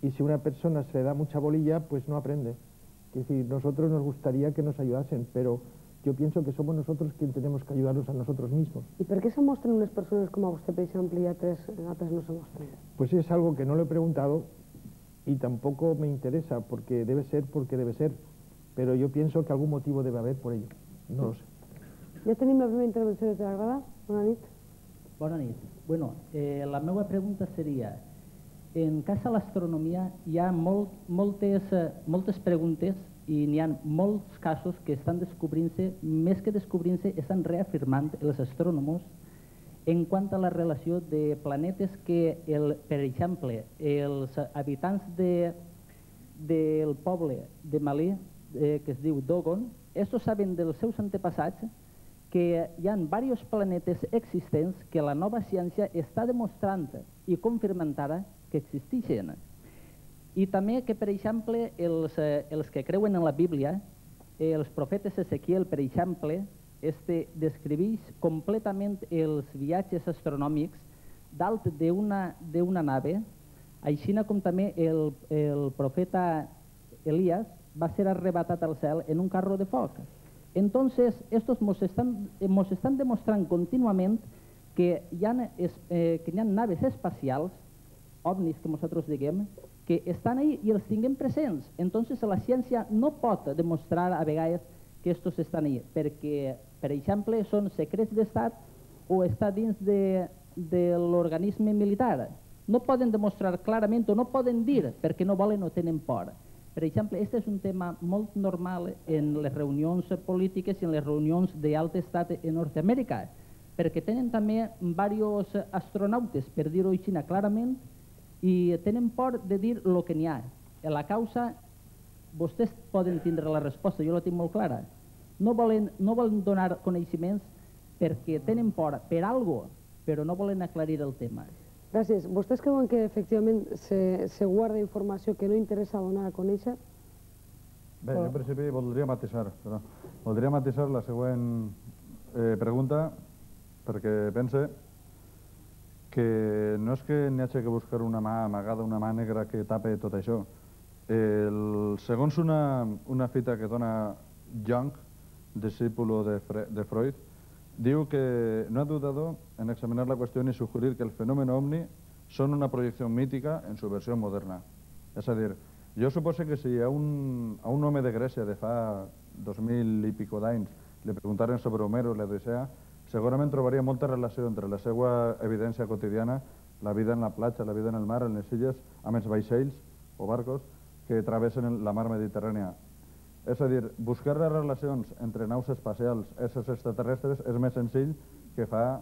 y si una persona se le da mucha bolilla, pues no aprende. Es decir, nosotros nos gustaría que nos ayudasen, pero yo pienso que somos nosotros quienes tenemos que ayudarnos a nosotros mismos. I per què se mostren unes persones com a vostè, per exemple, i altres no se mostren? Pues es algo que no lo he preguntado y tampoco me interesa, porque debe ser, pero yo pienso que algún motivo debe haber por ello, no lo sé. Ja tenim la primera intervenció des de la grada. Bona nit. Bona nit. Bueno, la meva pregunta seria, en cas de l'astronomia hi ha moltes preguntes i n'hi ha molts casos que estan descobrint-se, més que descobrint-se, estan reafirmant els astrònoms en quant a la relació de planetes que, per exemple, els habitants del poble de Malí, que es diu Dogon, estos saben dels seus antepassats que hi ha diversos planetes existents que la nova ciència està demostrant i confirmant ara que existeixen. I també que, per exemple, els que creuen en la Bíblia, els profetes Ezequiel, per exemple, descriveix completament els viatges astronòmics dalt d'una nave, així com també el profeta Elías va ser arrebatat al cel en un carro de foc. Entonces, estos nos están demostrando continuamente que hi ha naves espacials, ovnis que nosaltres diguem, que estan ahí i els tinguem presents. Entonces, la ciència no pot demostrar a vegades que estos estan ahí, perquè, per exemple, són secrets d'estat o està dins de l'organisme militar. No poden demostrar clarament o no poden dir perquè no volen o tenen por. Per exemple, aquest és un tema molt normal en les reunions polítiques i en les reunions d'alt estat en Nord-Amèrica, perquè tenen també diversos astronautes, per dir-ho així clarament, i tenen por de dir el que n'hi ha. La causa, vostès poden tindre la resposta, jo la tinc molt clara. No volen donar coneixements perquè tenen por per alguna cosa, però no volen aclarir el tema. Gràcies. Vostès creuen que efectivament se guarda informació que no interessa donar a conèixer? Bé, jo en principi voldria matisar la següent pregunta, perquè pense que no és que n'hi hagi que buscar una mà amagada, una mà negra que tape tot això. Segons una fita que dona Jung, discípulo de Freud, diu que no ha dudado en examinar la cuestión y sugerir que el fenómeno ovni son una proyección mítica en su versión moderna. És a dir, jo suposo que si a un home de Grècia de fa 2000 i pico d'anys li preguntaren sobre Homero i l'Odissea, segurament trobaria molta relació entre la seva evidència quotidiana, la vida en la platja, la vida en el mar, en les illes, amb els vaixells o barcos que travessen la mar Mediterrània. És a dir, buscar les relacions entre naus espacials i éssers extraterrestres és més senzill que fa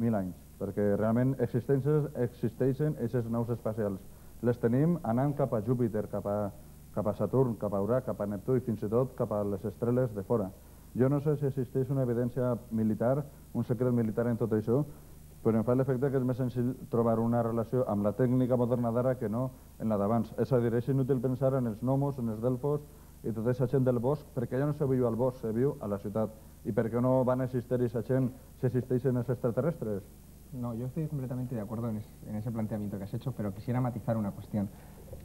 1000 anys, perquè realment existeixen aquestes naus espacials. Les tenim anant cap a Júpiter, cap a Saturn, cap a Urà, cap a Neptú i fins i tot cap a les estrelles de fora. Jo no sé si existeix una evidència militar, un secret militar en tot això, però em fa l'efecte que és més senzill trobar una relació amb la tècnica moderna d'ara que no en la d'abans. És a dir, és inútil pensar en els gnomos, en els delfos i tota aquesta gent del bosc, perquè ja no se viu al bosc, se viu a la ciutat. I per què no van existir aquesta gent si existeixen els extraterrestres? No, yo estoy completamente de acuerdo en ese planteamiento que has hecho, pero quisiera matizar una cuestión.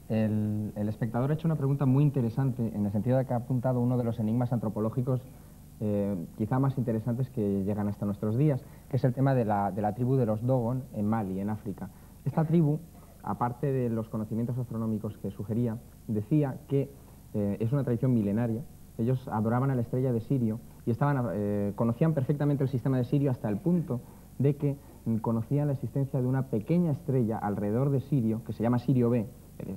El espectador ha hecho una pregunta muy interesante en el sentido de que ha apuntado uno de los enigmas antropológicos quizá más interesantes que llegan hasta nuestros días, que es el tema de la tribu de los Dogon en Mali, en África. Esta tribu, aparte de los conocimientos astronómicos que sugería, decía que es una tradición milenaria. Ellos adoraban a la estrella de Sirio y conocían perfectamente el sistema de Sirio hasta el punto de que conocían la existencia de una pequeña estrella alrededor de Sirio, que se llama Sirio B,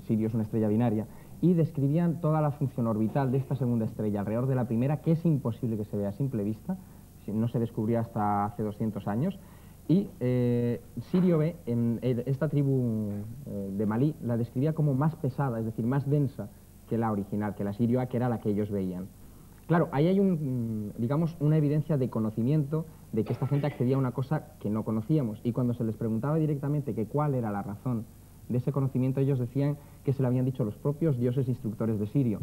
Sirio es una estrella binaria, y describían toda la función orbital de esta segunda estrella alrededor de la primera, que es imposible que se vea a simple vista, no se descubrió hasta hace 200 años, Y Sirio B, esta tribu de Malí, la describía como más pesada, es decir, más densa que la original, que la Sirio A, que era la que ellos veían. Claro, ahí hay digamos, una evidencia de conocimiento de que esta gente accedía a una cosa que no conocíamos. Y cuando se les preguntaba directamente que cuál era la razón de ese conocimiento, ellos decían que se lo habían dicho los propios dioses instructores de Sirio.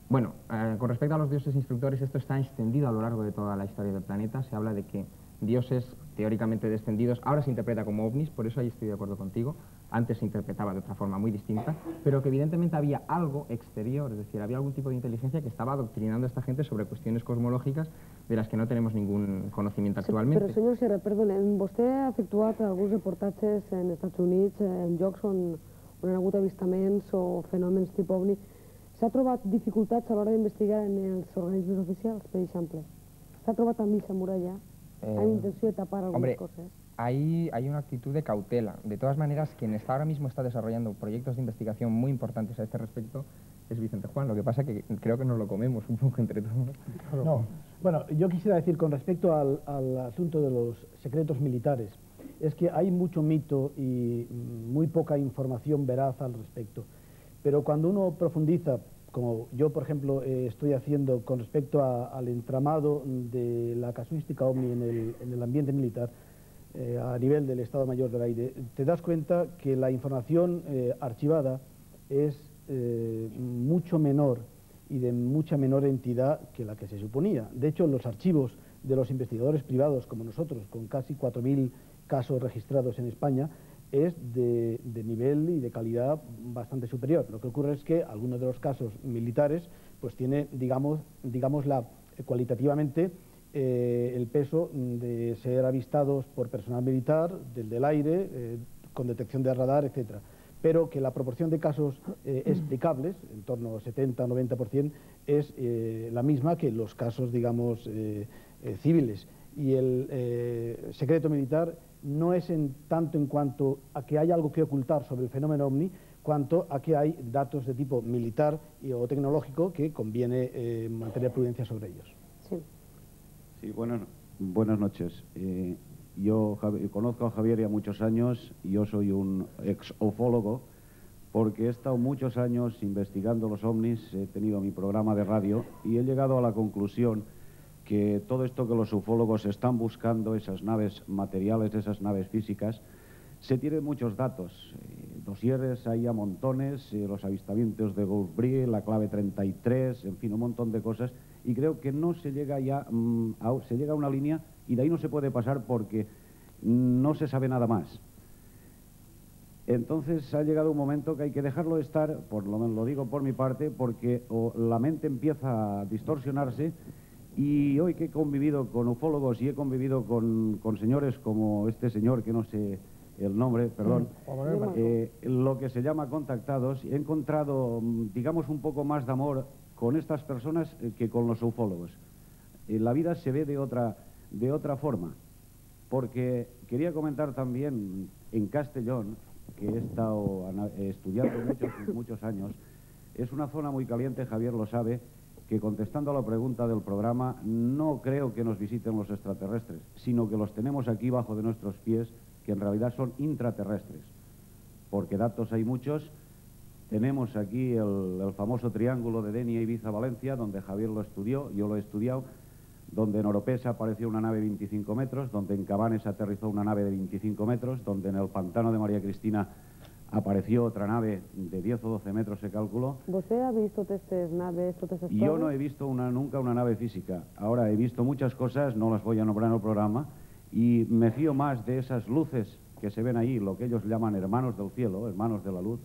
Bueno, con respecto a los dioses instructores, esto está extendido a lo largo de toda la historia del planeta. Se habla de que dioses teóricamente descendidos ahora se interpreta como ovnis, por eso ahí estoy de acuerdo contigo. Antes se interpretaba de otra forma muy distinta, pero que evidentemente había algo exterior, es decir, había algún tipo de inteligencia que estaba adoctrinando a esta gente sobre cuestiones cosmológicas de las que no tenemos ningún conocimiento actualmente. Però, senyor Serra, perdone, vostè ha efectuat alguns reportatges en Estats Units, en llocs on hi ha hagut avistaments o fenòmens tipus ovni. S'ha trobat dificultats a l'hora d'investigar en els organismes oficials, per exemple? S'ha trobat a missa muralla? ¿Hay intención de tapar algunas cosas? Hay una actitud de cautela. De todas maneras, quien ahora mismo está desarrollando proyectos de investigación muy importantes a este respecto es Vicente Juan. Lo que pasa es que creo que nos lo comemos un poco entre todos. No. Bueno, yo quisiera decir con respecto al asunto de los secretos militares, es que hay mucho mito y muy poca información veraz al respecto. Pero cuando uno profundiza, como yo, por ejemplo, estoy haciendo con respecto al entramado de la casuística OVNI en el ambiente militar, a nivel del Estado Mayor del Aire, te das cuenta que la información archivada es mucho menor y de mucha menor entidad que la que se suponía. De hecho, los archivos de los investigadores privados como nosotros, con casi 4.000 casos registrados en España, es de nivel y de calidad bastante superior. Lo que ocurre es que algunos de los casos militares pues tiene, cualitativamente el peso de ser avistados por personal militar, del aire, con detección de radar, etc. Pero que la proporción de casos explicables, en torno al 70-90%, es la misma que los casos, digamos, civiles. Y el secreto militar no es tanto en cuanto a que hay algo que ocultar sobre el fenómeno OVNI, cuanto a que hay datos de tipo militar o tecnológico que conviene mantener prudencia sobre ellos. Sí. Sí, buenas noches. Yo conozco a Javier ya muchos años, yo soy un ex-ufólogo, porque he estado muchos años investigando los ovnis, he tenido mi programa de radio y he llegado a la conclusión que todo esto que los ufólogos están buscando, esas naves materiales, esas naves físicas, se tienen muchos datos, dosieres hay a montones, los avistamientos de Gulfbry, la clave 33, en fin, un montón de cosas, y creo que no se llega ya, se llega a una línea y de ahí no se puede pasar porque no se sabe nada más. Entonces ha llegado un momento que hay que dejarlo estar, por lo menos lo digo por mi parte, porque la mente empieza a distorsionarse. Y hoy que he convivido con ufólogos y he convivido con señores como este señor, que no sé el nombre, perdón, lo que se llama contactados, he encontrado, digamos, un poco más de amor con estas personas que con los ufólogos. La vida se ve de otra forma, porque quería comentar también en Castellón, que he estado estudiando muchos años, es una zona muy caliente, Javier lo sabe, que contestando a la pregunta del programa, no creo que nos visiten los extraterrestres, sino que los tenemos aquí bajo de nuestros pies, que en realidad son intraterrestres, porque datos hay muchos. Tenemos aquí el famoso triángulo de Denia, Ibiza, Valencia, donde Javier lo estudió, yo lo he estudiado, donde en Oropesa apareció una nave de 25 metros, donde en Cabanes aterrizó una nave de 25 metros, donde en el pantano de María Cristina apareció otra nave de 10 o 12 metros, se calculó. ¿Usted ha visto estas naves, todas estas Yo no he visto nunca una nave física. Ahora he visto muchas cosas, no las voy a nombrar en el programa, y me fío más de esas luces que se ven ahí, lo que ellos llaman hermanos del cielo, hermanos de la luz,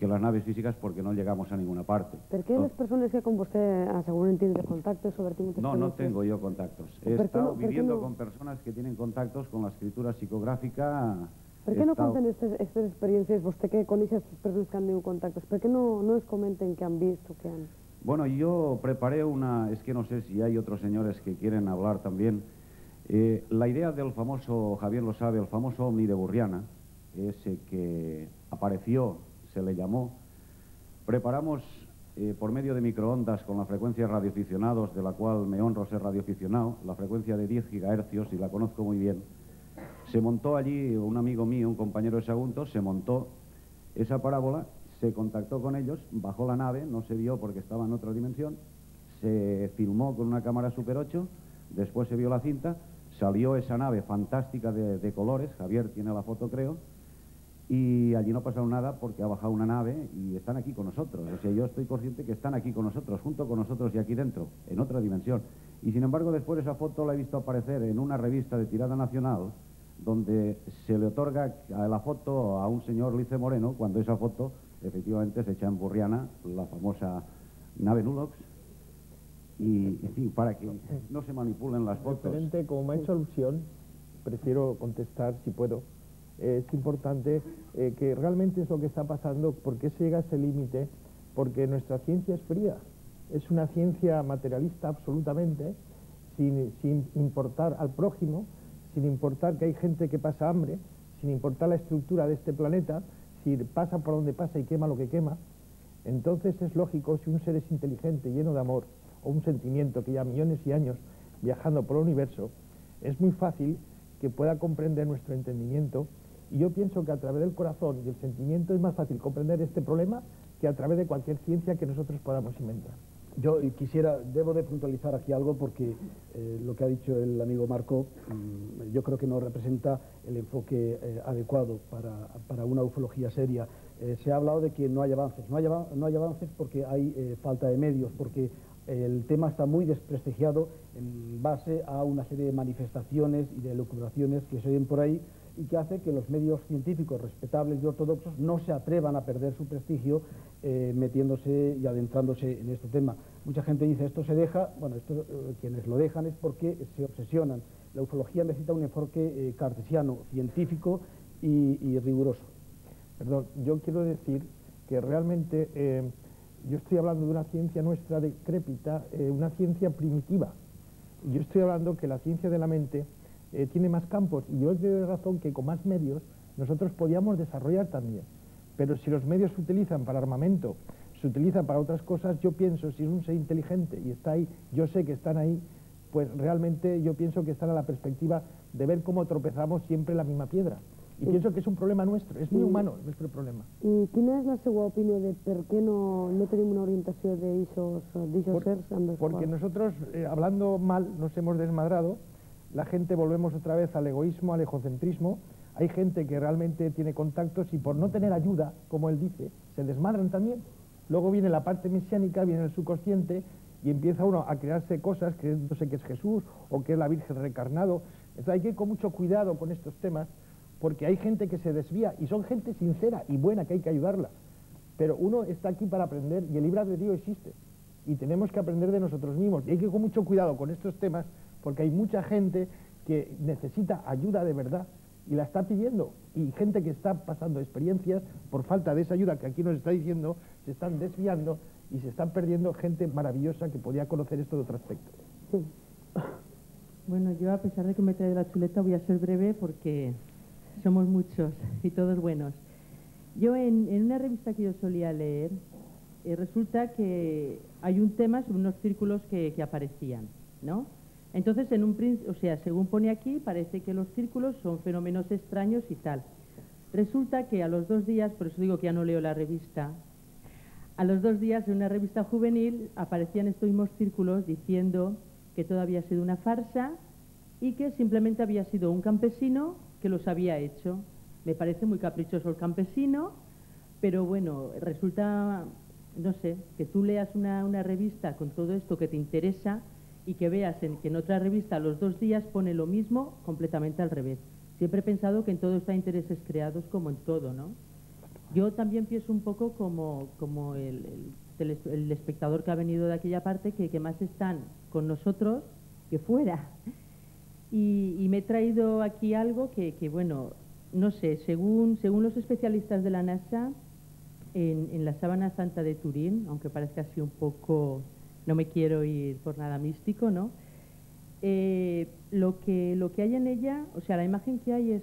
que las naves físicas, porque no llegamos a ninguna parte. ¿Por qué las personas que con usted aseguran tienen contactos o vertigen No tengo yo contactos. He estado viviendo con personas que tienen contactos con la escritura psicográfica. ¿Por qué no cuentan estas experiencias, usted que conoce a estas personas que han tenido contactos? ¿Por qué no les comenten qué han visto, qué han...? Bueno, yo preparé es que no sé si hay otros señores que quieren hablar también. La idea del famoso, Javier lo sabe, el famoso ovni de Burriana, ese que apareció, se le llamó. Preparamos por medio de microondas con la frecuencia de radioaficionados, de la cual me honro ser radioaficionado, la frecuencia de 10 gigahercios, y la conozco muy bien. Se montó allí un amigo mío, un compañero de Sagunto, se montó esa parábola, se contactó con ellos, bajó la nave, no se vio porque estaba en otra dimensión, se filmó con una cámara Super 8, después se vio la cinta, salió esa nave fantástica de colores, Javier tiene la foto creo, y allí no pasó nada porque ha bajado una nave y están aquí con nosotros. O sea, yo estoy consciente que están aquí con nosotros, junto con nosotros y aquí dentro, en otra dimensión. Y sin embargo, después esa foto la he visto aparecer en una revista de tirada nacional, donde se le otorga a la foto a un señor Lice Moreno, cuando esa foto efectivamente se echa en Burriana, la famosa nave Nulox, y en fin, para que no se manipulen las fotos. Presidente, como me ha hecho alusión, prefiero contestar si puedo. Es importante que realmente es lo que está pasando, por qué se llega a ese límite, porque nuestra ciencia es fría, es una ciencia materialista absolutamente, sin importar al prójimo, sin importar que hay gente que pasa hambre, sin importar la estructura de este planeta, si pasa por donde pasa y quema lo que quema. Entonces es lógico, si un ser es inteligente, lleno de amor, o un sentimiento que lleva millones y años viajando por el universo, es muy fácil que pueda comprender nuestro entendimiento. Y yo pienso que a través del corazón y el sentimiento es más fácil comprender este problema que a través de cualquier ciencia que nosotros podamos inventar. Yo debo de puntualizar aquí algo porque lo que ha dicho el amigo Marco yo creo que no representa el enfoque adecuado para una ufología seria. Se ha hablado de que no hay avances. No hay avances porque hay falta de medios, porque el tema está muy desprestigiado en base a una serie de manifestaciones y de elucubraciones que se oyen por ahí y que hace que los medios científicos respetables y ortodoxos no se atrevan a perder su prestigio metiéndose y adentrándose en este tema. Mucha gente dice, esto se deja, bueno, quienes lo dejan es porque se obsesionan. La ufología necesita un enfoque cartesiano, científico y riguroso. Perdón, yo quiero decir que realmente yo estoy hablando de una ciencia nuestra decrépita, una ciencia primitiva. Yo estoy hablando que la ciencia de la mente tiene más campos, y yo creo de razón que con más medios nosotros podíamos desarrollar también. Pero si los medios se utilizan para armamento, se utilizan para otras cosas, yo pienso, si es un ser inteligente y está ahí, yo sé que están ahí, pues realmente yo pienso que están a la perspectiva de ver cómo tropezamos siempre en la misma piedra. Y pienso que és un problema nostre, és muy humano el nostre problema. I quina és la seva opinió de per què no tenim una orientació d'eixos sers amb els Porque nosotros, hablando mal, nos hemos desmadrado, la gente volvemos otra vez al egoísmo, al egocentrismo, hay gente que realmente tiene contactos y por no tener ayuda, como él dice, se desmadran también. Luego viene la parte mesiánica, viene el subconsciente y empieza uno a crearse cosas creyéndose que es Jesús o que es la Virgen reencarnado. Entonces hay que ir con mucho cuidado con estos temas, porque hay gente que se desvía y son gente sincera y buena que hay que ayudarla. Pero uno está aquí para aprender y el libre albedrío existe. Y tenemos que aprender de nosotros mismos. Y hay que ir con mucho cuidado con estos temas, porque hay mucha gente que necesita ayuda de verdad y la está pidiendo. Y gente que está pasando experiencias por falta de esa ayuda que aquí nos está diciendo, se están desviando y se están perdiendo gente maravillosa que podía conocer esto de otro aspecto. Sí. Bueno, yo a pesar de que me trae la chuleta voy a ser breve porque somos muchos y todos buenos. Yo en una revista que yo solía leer, resulta que hay un tema sobre unos círculos que aparecían, ¿no? Entonces, según pone aquí, parece que los círculos son fenómenos extraños y tal. Resulta que a los 2 días, por eso digo que ya no leo la revista, a los 2 días en una revista juvenil aparecían estos mismos círculos diciendo que todo había sido una farsa y que simplemente había sido un campesino que los había hecho. Me parece muy caprichoso el campesino, pero bueno, resulta, no sé, que tú leas una revista con todo esto que te interesa y que veas que en otra revista a los 2 días pone lo mismo completamente al revés. Siempre he pensado que en todo está intereses creados como en todo, ¿no? Yo también pienso un poco como el espectador que ha venido de aquella parte, que más están con nosotros que fuera. Y me he traído aquí algo que bueno, no sé, según los especialistas de la NASA, en la Sábana Santa de Turín, aunque parezca así un poco, no me quiero ir por nada místico, ¿no? Lo que hay en ella, o sea, la imagen que hay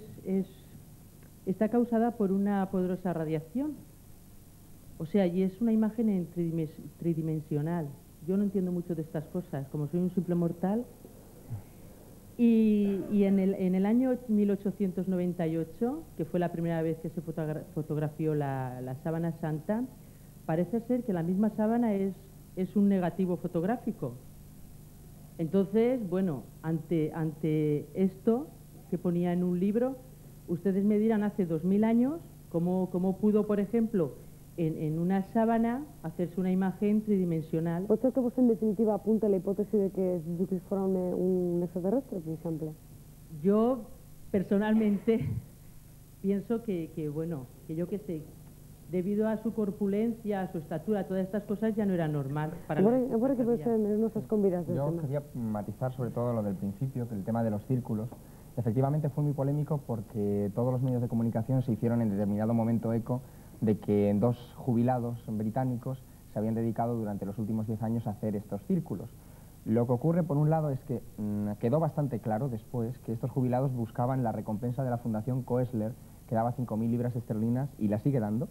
está causada por una poderosa radiación. O sea, y es una imagen tridimensional. Yo no entiendo mucho de estas cosas, como soy un simple mortal. Y en el año 1898, que fue la primera vez que se fotografió la sábana santa, parece ser que la misma sábana es un negativo fotográfico. Entonces, bueno, ante esto que ponía en un libro, ustedes me dirán hace 2000 años cómo pudo, por ejemplo, en una sábana hacerse una imagen tridimensional. Pot ser que vostè en definitiva apunta la hipòtesi de que Jesucrist fora un extraterrestre, por ejemplo? Yo personalmente pienso que yo qué sé, debido a su corpulencia, a su estatura, todas estas cosas ya no era normal para Ahora que pensem nuestras convidas del Yo tema. quería matizar sobre todo lo del principio, que el tema de los círculos. Efectivamente fue muy polémico porque todos los medios de comunicación se hicieron en determinado momento eco de que dos jubilados británicos se habían dedicado durante los últimos 10 años a hacer estos círculos. Lo que ocurre, por un lado, es que quedó bastante claro después que estos jubilados buscaban la recompensa de la Fundación Koestler, que daba 5.000 libras esterlinas, y la sigue dando,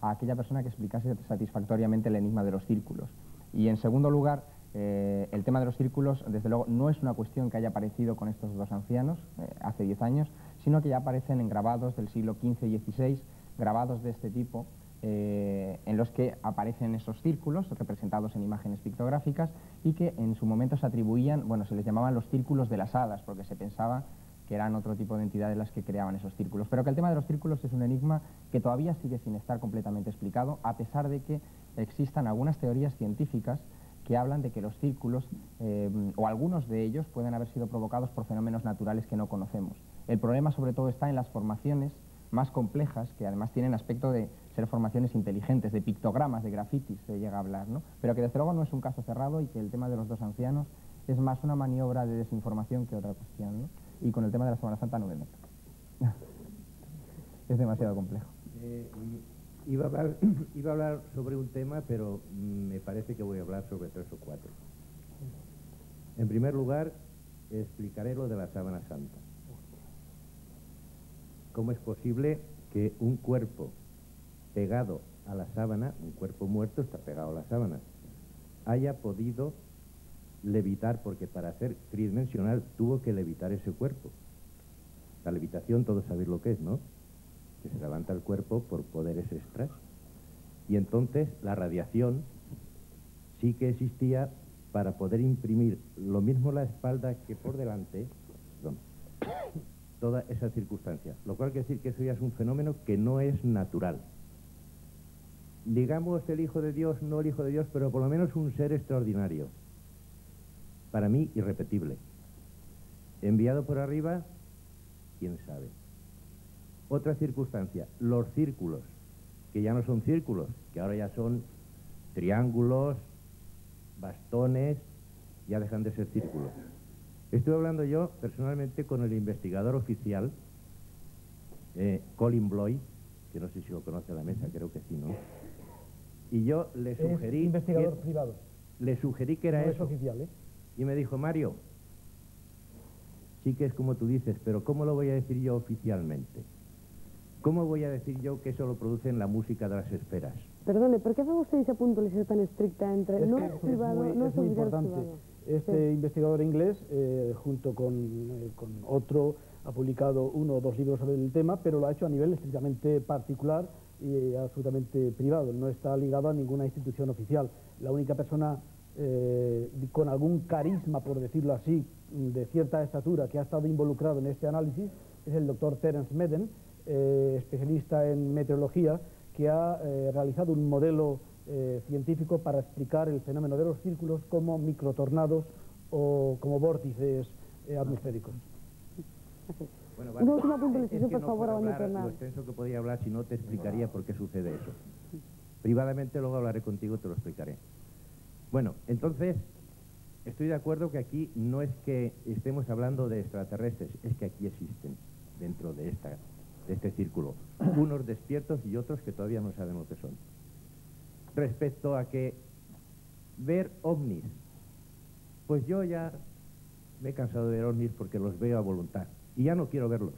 a aquella persona que explicase satisfactoriamente el enigma de los círculos. Y en segundo lugar, el tema de los círculos, desde luego, no es una cuestión que haya aparecido con estos dos ancianos hace 10 años, sino que ya aparecen en grabados del siglo XV y XVI, grabados de este tipo, en los que aparecen esos círculos representados en imágenes pictográficas y que en su momento se atribuían, bueno, se les llamaban los círculos de las hadas, porque se pensaba que eran otro tipo de entidades las que creaban esos círculos. Pero que el tema de los círculos es un enigma que todavía sigue sin estar completamente explicado, a pesar de que existan algunas teorías científicas que hablan de que los círculos, o algunos de ellos, pueden haber sido provocados por fenómenos naturales que no conocemos. El problema sobre todo está en las formaciones más complejas, que además tienen aspecto de ser formaciones inteligentes, de pictogramas, de grafitis, se llega a hablar, ¿no? Pero que desde luego no es un caso cerrado y que el tema de los dos ancianos es más una maniobra de desinformación que otra cuestión, ¿no? Y con el tema de la Semana Santa no me meto. Es demasiado complejo. Iba a hablar sobre un tema, pero me parece que voy a hablar sobre 3 o 4. En primer lugar, explicaré lo de la sábana santa. ¿Cómo es posible que un cuerpo pegado a la sábana, un cuerpo muerto está pegado a la sábana, haya podido levitar? Porque para ser tridimensional tuvo que levitar ese cuerpo. La levitación, todos sabéis lo que es, ¿no? Que se levanta el cuerpo por poderes extras. Y entonces la radiación sí que existía para poder imprimir lo mismo la espalda que por delante, toda esa circunstancia. Lo cual quiere decir que eso ya es un fenómeno que no es natural. Digamos el Hijo de Dios, no el Hijo de Dios, pero por lo menos un ser extraordinario. Para mí, irrepetible. Enviado por arriba, quién sabe. Otra circunstancia, los círculos, que ya no son círculos, que ahora ya son triángulos, bastones, ya dejan de ser círculos. Estuve hablando yo personalmente con el investigador oficial, Colin Bloy, que no sé si lo conoce a la mesa, creo que sí, ¿no? Y yo le sugerí... Es investigador privado. Le sugerí que era no eso. Es oficial, ¿eh? Y me dijo, Mario, sí que es como tú dices, pero ¿cómo lo voy a decir yo oficialmente? ¿Cómo voy a decir yo que eso lo produce en la música de las esferas? Perdone, ¿por qué fa vostè aquesta puntualització tan estricta entre no es privado, no es muy oficial, importante. privado? Este investigador inglés, junto con otro, ha publicado 1 o 2 libros sobre el tema, pero lo ha hecho a nivel estrictamente particular y absolutamente privado. No está ligado a ninguna institución oficial. La única persona con algún carisma, por decirlo así, de cierta estatura, que ha estado involucrado en este análisis, es el doctor Terence Medden, especialista en meteorología, que ha realizado un modelo científico para explicar el fenómeno de los círculos como microtornados o como vórtices atmosféricos. Bueno, Una última puntualización, es que por no favor, puedo abans de hablar tornar. lo extenso que podía hablar si no te explicaría por qué sucede eso. Privadamente luego hablaré contigo, te lo explicaré. Bueno, entonces, estoy de acuerdo que aquí no es que estemos hablando de extraterrestres, es que aquí existen, dentro de este círculo, unos despiertos y otros que todavía no sabemos qué son. Respecto a que ver ovnis, pues yo ya me he cansado de ver ovnis porque los veo a voluntad y ya no quiero verlos.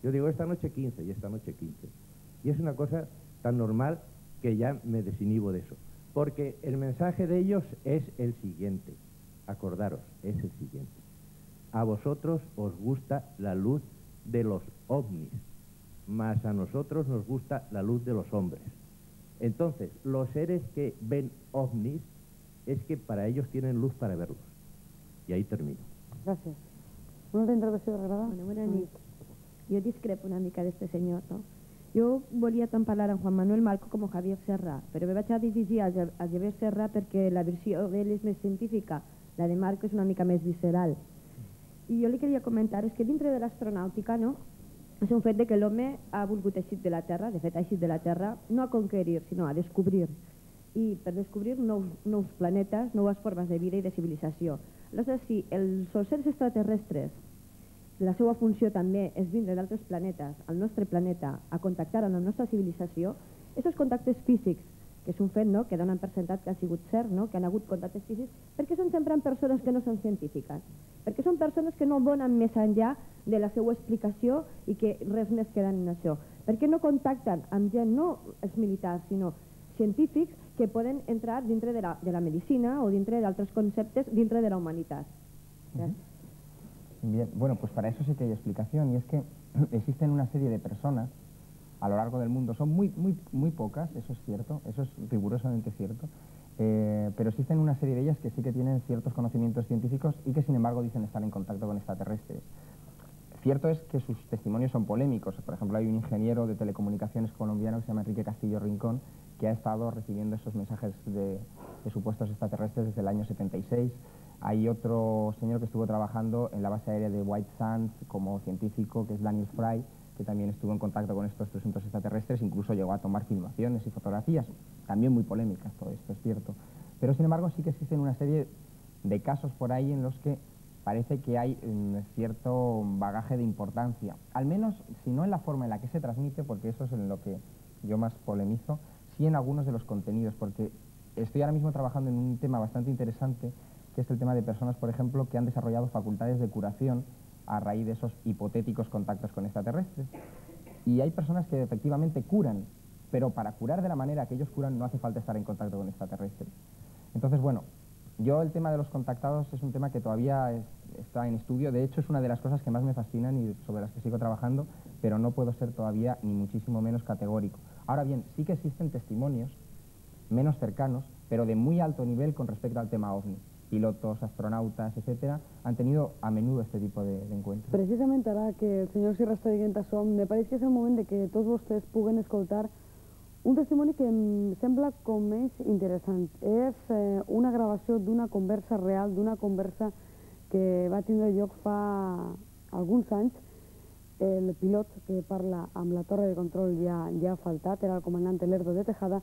Yo digo, esta noche 15 y esta noche 15. Y es una cosa tan normal que ya me desinhibo de eso. Porque el mensaje de ellos es el siguiente. Acordaros, es el siguiente. a vosotros os gusta la luz de los ovnis, mas a nosotros nos gusta la luz de los hombres. Entonces, los seres que ven ovnis es que para ellos tienen luz para verlos. I ahí termino. Gràcies. Una altra intervenció d'agradar? Bona nit. Jo discrepo una mica d'este senyor, no? Jo volia tant parlar amb Juan Manuel Malco com Javier Serra, però me vaig a dirigir a Javier Serra perquè la versió d'ell és més científica, la de Marco és una mica més visceral. I jo li queria comentar, és que dintre de l'astronàutica, no?, és un fet de que l'home ha volgut eixir de la Terra, de fet ha eixit de la Terra, no a conquerir, sinó a descobrir. I per descobrir nous planetes, noves formes de vida i de civilització. Aleshores, si els éssers extraterrestres, la seva funció també és vindre d'altres planetes, al nostre planeta, a contactar amb la nostra civilització, aquests contactes físics, que és un fet, no?, que donen per sentat que ha sigut cert, no?, que han hagut contactes físics, perquè són sempre amb persones que no són científiques, perquè són persones que no volen més enllà de la seva explicació i que res més queden en això. Perquè no contacten amb gent, no els militars, sinó científics que poden entrar dintre de la medicina o dintre d'altres conceptes dintre de la humanitat. Bien, bueno, pues para eso sí que hay explicación, y es que existen una serie de personas a lo largo del mundo, son muy pocas, eso es cierto, eso es rigurosamente cierto, pero existen una serie de ellas que sí que tienen ciertos conocimientos científicos y que sin embargo dicen estar en contacto con extraterrestres. Cierto es que sus testimonios son polémicos. Por ejemplo, hay un ingeniero de telecomunicaciones colombiano que se llama Enrique Castillo Rincón, que ha estado recibiendo esos mensajes de supuestos extraterrestres desde el año 76. Hay otro señor que estuvo trabajando en la base aérea de White Sands como científico, que es Daniel Fry, que también estuvo en contacto con estos presuntos extraterrestres, incluso llegó a tomar filmaciones y fotografías, también muy polémicas, todo esto es cierto. Pero sin embargo sí que existen una serie de casos por ahí en los que parece que hay un cierto bagaje de importancia, al menos, si no en la forma en la que se transmite, porque eso es en lo que yo más polemizo, sí en algunos de los contenidos, porque estoy ahora mismo trabajando en un tema bastante interesante, que es el tema de personas, por ejemplo, que han desarrollado facultades de curación a raíz de esos hipotéticos contactos con extraterrestres. Y hay personas que efectivamente curan, pero para curar de la manera que ellos curan no hace falta estar en contacto con extraterrestres. Entonces, bueno, yo el tema de los contactados es un tema que todavía está en estudio. De hecho, es una de las cosas que más me fascinan y sobre las que sigo trabajando, pero no puedo ser todavía ni muchísimo menos categórico. Ahora bien, sí que existen testimonios menos cercanos, pero de muy alto nivel con respecto al tema OVNI. Pilotos, astronautas, etcétera, han tenido a menudo este tipo de encuentros. Precisament ara que el senyor Sierra està dient això, me pareix que és el moment de que tots vostès puguen escoltar un testimoni que em sembla com més interessant. És una gravació d'una conversa real, d'una conversa que va tindre lloc fa alguns anys. El pilot que parla amb la torre de control ja ha faltat, era el comandant Lerdo de Tejada,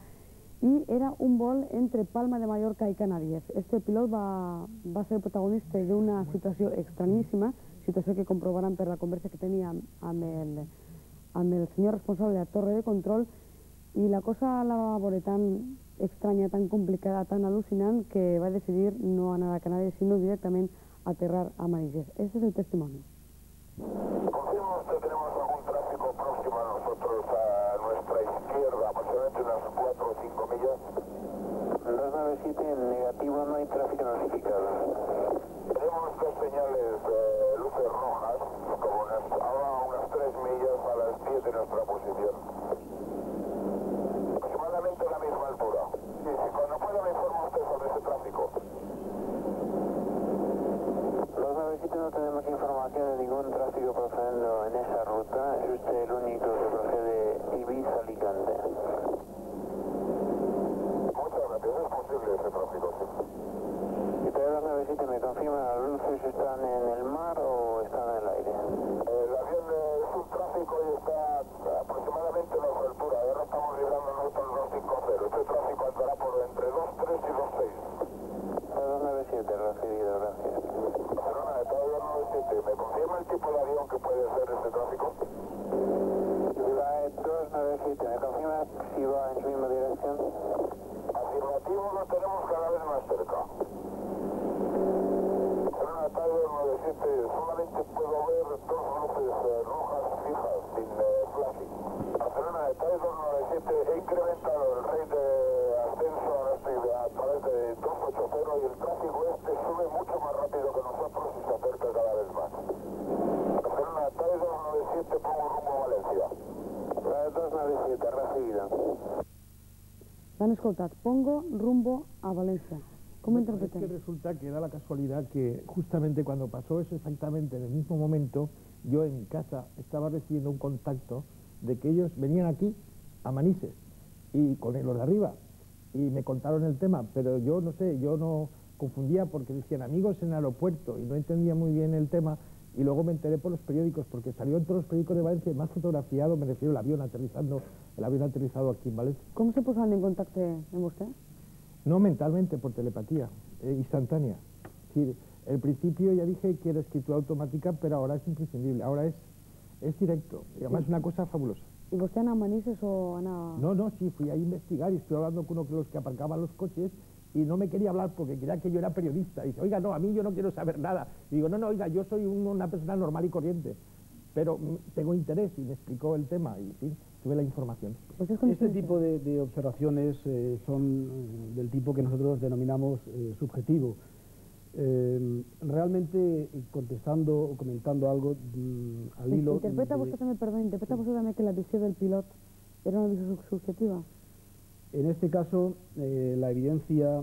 i era un vol entre Palma de Mallorca i Canàries. Este pilot va ser protagonista d'una situació estranyíssima, situació que comprovaran per la conversa que tenia amb el senyor responsable de la torre de control, i la cosa la va veure tan estranya, tan complicada, tan al·lucinant, que va decidir no anar a Canàries, sinó directament aterrar a Manises. Este es el testimonio. Confirmamos que tenemos algún tráfico próximo a nosotros, a nuestra izquierda, aproximadamente unas 4 o 5 millas. 297, en negativo, no hay tráfico notificado. Tenemos dos señales de luces rojas, como ahora a unas 3 millas a las 10 de nuestra posición. Aproximadamente a la misma altura. Sí, cuando pueda me informa usted sobre ese tráfico. 297, no tenemos información de ningún tráfico procediendo en esa ruta. Es usted el único que procede Ibiza-Alicante. Muchas gracias, es posible ese tráfico, sí. ¿Y usted 297 me confirma, las luces están en el mar o están en el aire? El avión es un tráfico y está aproximadamente a nuestra altura. Ahora estamos librando nosotros 250. Este tráfico andará por entre 23 y 26. 297, recibido, gracias. Barcelona, de todo 297, ¿me confirma el tipo de avión que puede ser este tráfico? La 297, ¿me confirma si va en su misma dirección? Afirmativo, lo tenemos cada vez más cerca. Barcelona, Tower 97, solamente puedo ver dos luces rojas fijas, sin flashing. Barcelona, Tower 97, he incrementado el rate de ascenso a través de 280 y el tráfico este sube mucho más rápido que nosotros y se acerca cada vez más. Barcelona, TAE 297, pongo rumbo a Valencia. TAE 297, recibida. L'han escoltat. Pongo rumbo a Valencia. ¿Cómo interpretan? Es que resulta que da la casualidad que justamente cuando pasó eso exactamente en el mismo momento, yo en mi casa estaba recibiendo un contacto de que ellos venían aquí a Manises y con los de arriba y me contaron el tema, pero yo no sé, yo no confundía porque decían amigos en el aeropuerto y no entendía muy bien el tema y luego me enteré por los periódicos porque salió en todos los periódicos de Valencia y más fotografiado, me refiero al avión aterrizado aquí en Valencia. ¿Cómo se posaron en contacto amb usted? No mentalmente, por telepatía, instantánea. Es decir, al principio ya dije que era escritura automática, pero ahora es imprescindible, ahora es directo, y además es una cosa fabulosa. ¿Y usted anava a Manises o anava...? No, sí, fui a investigar y estoy hablando con uno de los que aparcaban los coches y no me quería hablar porque quería que yo era periodista. Y dice, oiga, no, a mí yo no quiero saber nada. Y digo, no, oiga, yo soy una persona normal y corriente, pero tengo interés y me explicó el tema y, en fin, tuve la información. Este tipo de observaciones son del tipo que nosotros denominamos subjetivo. Realmente, contestando o comentando algo al hilo... Interpreta vostè també que la visió del pilot era una visió subjetiva? En este caso, la evidencia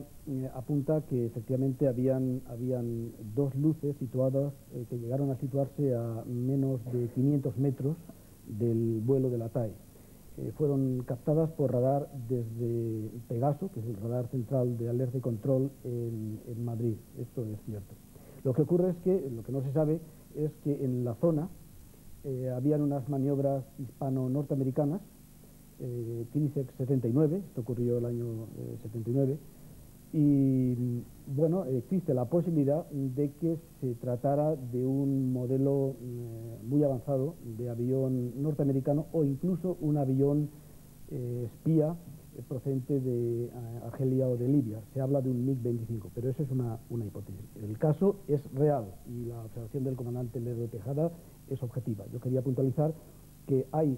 apunta que efectivamente habían dos luces situadas que llegaron a situarse a menos de 500 metros del vuelo de la TAE. Fueron captadas por radar desde Pegaso, que es el radar central de alerta y control en Madrid. Esto es cierto. Lo que ocurre es que, lo que no se sabe, es que en la zona habían unas maniobras hispano-norteamericanas, Kinisex 79, esto ocurrió el año 79, y bueno, existe la posibilidad de que se tratara de un modelo muy avanzado de avión norteamericano o incluso un avión espía procedente de Argelia o de Libia. Se habla de un MiG-25, pero eso es una hipótesis. El caso es real y la observación del comandante Lerdo Tejada es objetiva. Yo quería puntualizar que hay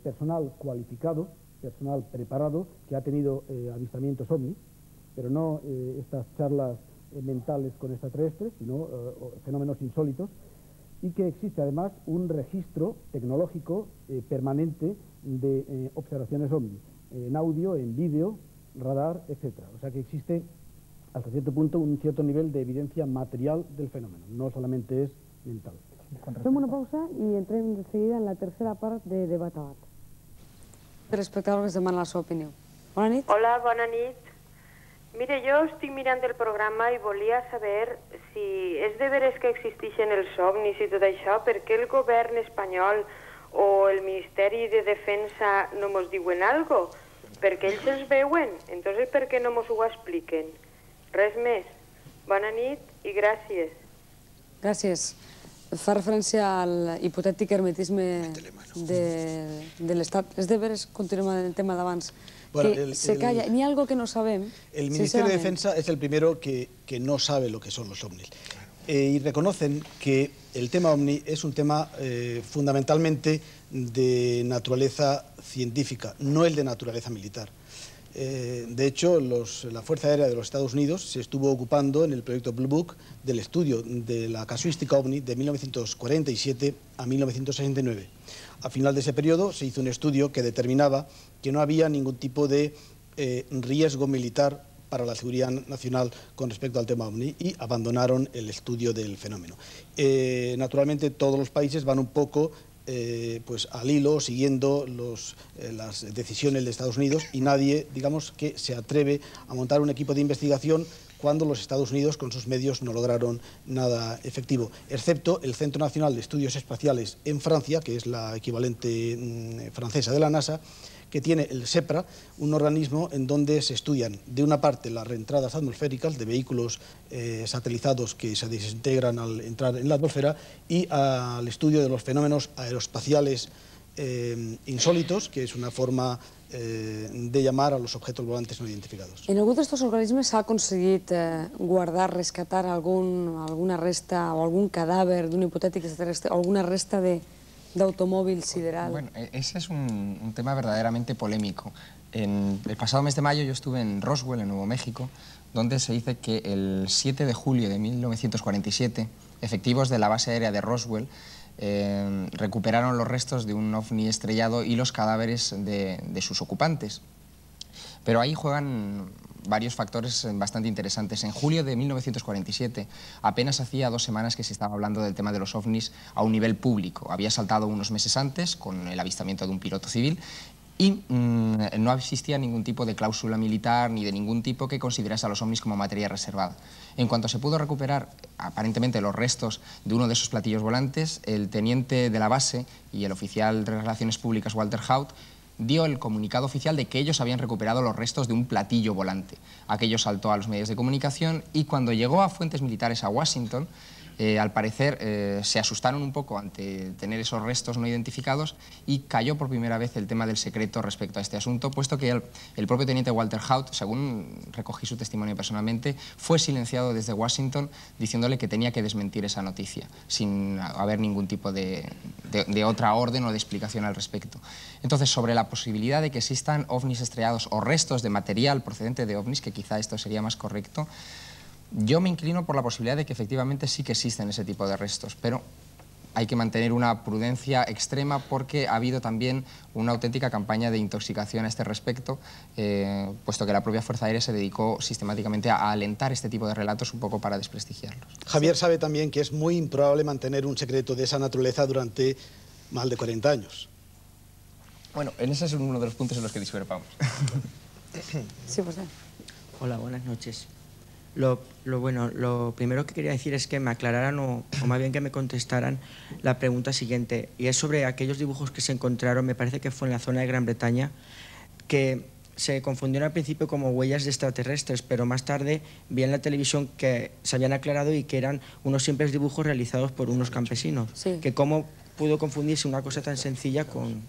personal cualificado, personal preparado, que ha tenido avistamientos ovni, pero no estas charlas mentales con extraterrestres, sino fenómenos insólitos, y que existe además un registro tecnológico permanente de observaciones ovni, en audio, en vídeo, radar, etc. O sea que existe hasta cierto punto un cierto nivel de evidencia material del fenómeno, no solamente es mental. Fem una pausa i entrem de seguida en la tercera part de Debat a Bat. L'espectador que es demana la seva opinió. Bona nit. Hola, bona nit. Mire, jo estic mirant el programa i volia saber si és de veres que existeixen els ovnis i tot això, per què el govern espanyol o el Ministeri de Defensa no mos diuen algo? Perquè ells els veuen, entonces per què no mos ho expliquen? Res més. Bona nit i gràcies. Gràcies. Fa referència al hipotètic hermetisme de l'Estat. És de veres, continuem amb el tema d'abans, que se calla. N'hi ha algo que no sabem. El Ministerio de Defensa es el primero que no sabe lo que son los ovnis. Y reconocen que el tema ovni es un tema fundamentalmente de naturaleza científica, no el de naturaleza militar. De hecho, la Fuerza Aérea de los Estados Unidos se estuvo ocupando en el proyecto Blue Book del estudio de la casuística ovni de 1947 a 1969. A final de ese periodo se hizo un estudio que determinaba que no había ningún tipo de riesgo militar para la seguridad nacional con respecto al tema ovni y abandonaron el estudio del fenómeno. Naturalmente, todos los países van un poco pues al hilo, siguiendo las decisiones de Estados Unidos, y nadie, digamos, que se atreve a montar un equipo de investigación cuando los Estados Unidos con sus medios no lograron nada efectivo, excepto el Centro Nacional de Estudios Espaciales en Francia, que es la equivalente francesa de la NASA, que tiene el SEPRA, un organismo en donde se estudian, de una parte, las reentradas atmosféricas de vehículos satelizados que se desintegran al entrar en la atmósfera, y al estudio de los fenómenos aeroespaciales insólitos, que es una forma de llamar a los objetos volantes no identificados. En algun d'aquests organismes s'ha aconseguit guardar, rescatar alguna resta o algun cadàver d'un hipotètic extraterrestre, alguna resta de automóvil sideral? Bueno, ese es un tema verdaderamente polémico. En el pasado mes de mayo yo estuve en Roswell, en Nuevo México, donde se dice que el 7 de julio de 1947, efectivos de la base aérea de Roswell recuperaron los restos de un ovni estrellado y los cadáveres de sus ocupantes. Pero ahí juegan varios factores bastante interesantes. En julio de 1947, apenas hacía 2 semanas que se estaba hablando del tema de los ovnis a un nivel público. Había saltado unos meses antes con el avistamiento de un piloto civil y no existía ningún tipo de cláusula militar ni de ningún tipo que considerase a los ovnis como materia reservada. En cuanto se pudo recuperar aparentemente los restos de uno de esos platillos volantes, el teniente de la base y el oficial de Relaciones Públicas Walter Haut dio el comunicado oficial de que ellos habían recuperado los restos de un platillo volante. Aquello saltó a los medios de comunicación y cuando llegó a fuentes militares a Washington, al parecer se asustaron un poco ante tener esos restos no identificados y cayó por primera vez el tema del secreto respecto a este asunto, puesto que el propio teniente Walter Haut, según recogí su testimonio personalmente, fue silenciado desde Washington diciéndole que tenía que desmentir esa noticia, sin haber ningún tipo de otra orden o de explicación al respecto. Entonces, sobre la posibilidad de que existan ovnis estrellados o restos de material procedente de ovnis, que quizá esto sería más correcto, yo me inclino por la posibilidad de que efectivamente sí que existen ese tipo de restos, pero hay que mantener una prudencia extrema porque ha habido también una auténtica campaña de intoxicación a este respecto, puesto que la propia Fuerza Aérea se dedicó sistemáticamente a alentar este tipo de relatos un poco para desprestigiarlos. Javier sabe también que es muy improbable mantener un secreto de esa naturaleza durante más de 40 años. Bueno, en ese es uno de los puntos en los que discrepamos. Sí, pues. Hola, buenas noches. Lo primero que quería decir es que me aclararan o más bien que me contestaran la pregunta siguiente, y es sobre aquellos dibujos que se encontraron, me parece que fue en la zona de Gran Bretaña, que se confundieron al principio como huellas de extraterrestres, pero más tarde vi en la televisión que se habían aclarado y que eran unos simples dibujos realizados por unos campesinos. Sí. Que cómo pudo confundirse una cosa tan sencilla con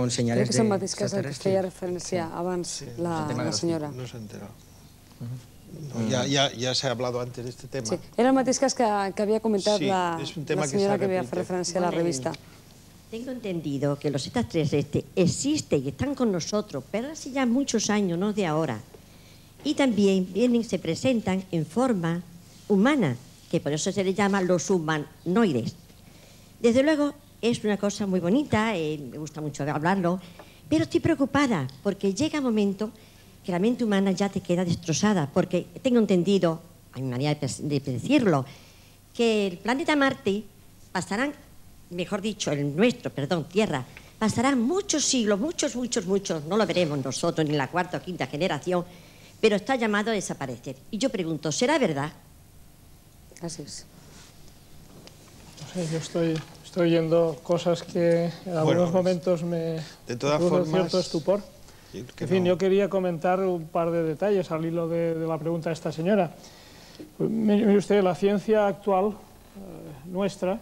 señales de extraterrestres. Que feia referència abans la senyora. No s'ha enterat. Ya se ha hablado antes de este tema. Sí, era el mateix cas que había comentado la señora que había hecho referencia a la revista. Tengo entendido que los extraterrestres existen y están con nosotros, pero hace ya muchos años, no de ahora. Y también se presentan en forma humana, que por eso se les llama los humanoides. Desde luego es una cosa muy bonita, me gusta mucho hablarlo, pero estoy preocupada porque llega un momento que la mente humana ya te queda destrozada, porque tengo entendido, hay una manera de decirlo, que el planeta Marte pasarán, mejor dicho, el nuestro, perdón, Tierra, pasarán muchos siglos, muchos, no lo veremos nosotros ni en la 4ª o 5ª generación, pero está llamado a desaparecer. Y yo pregunto, ¿será verdad? Así es. No sé, yo estoy oyendo cosas que en algunos momentos me producen cierto estupor. En fin, yo quería comentar un par de detalles al hilo de la pregunta de esta señora. Mire usted, la ciencia actual nuestra,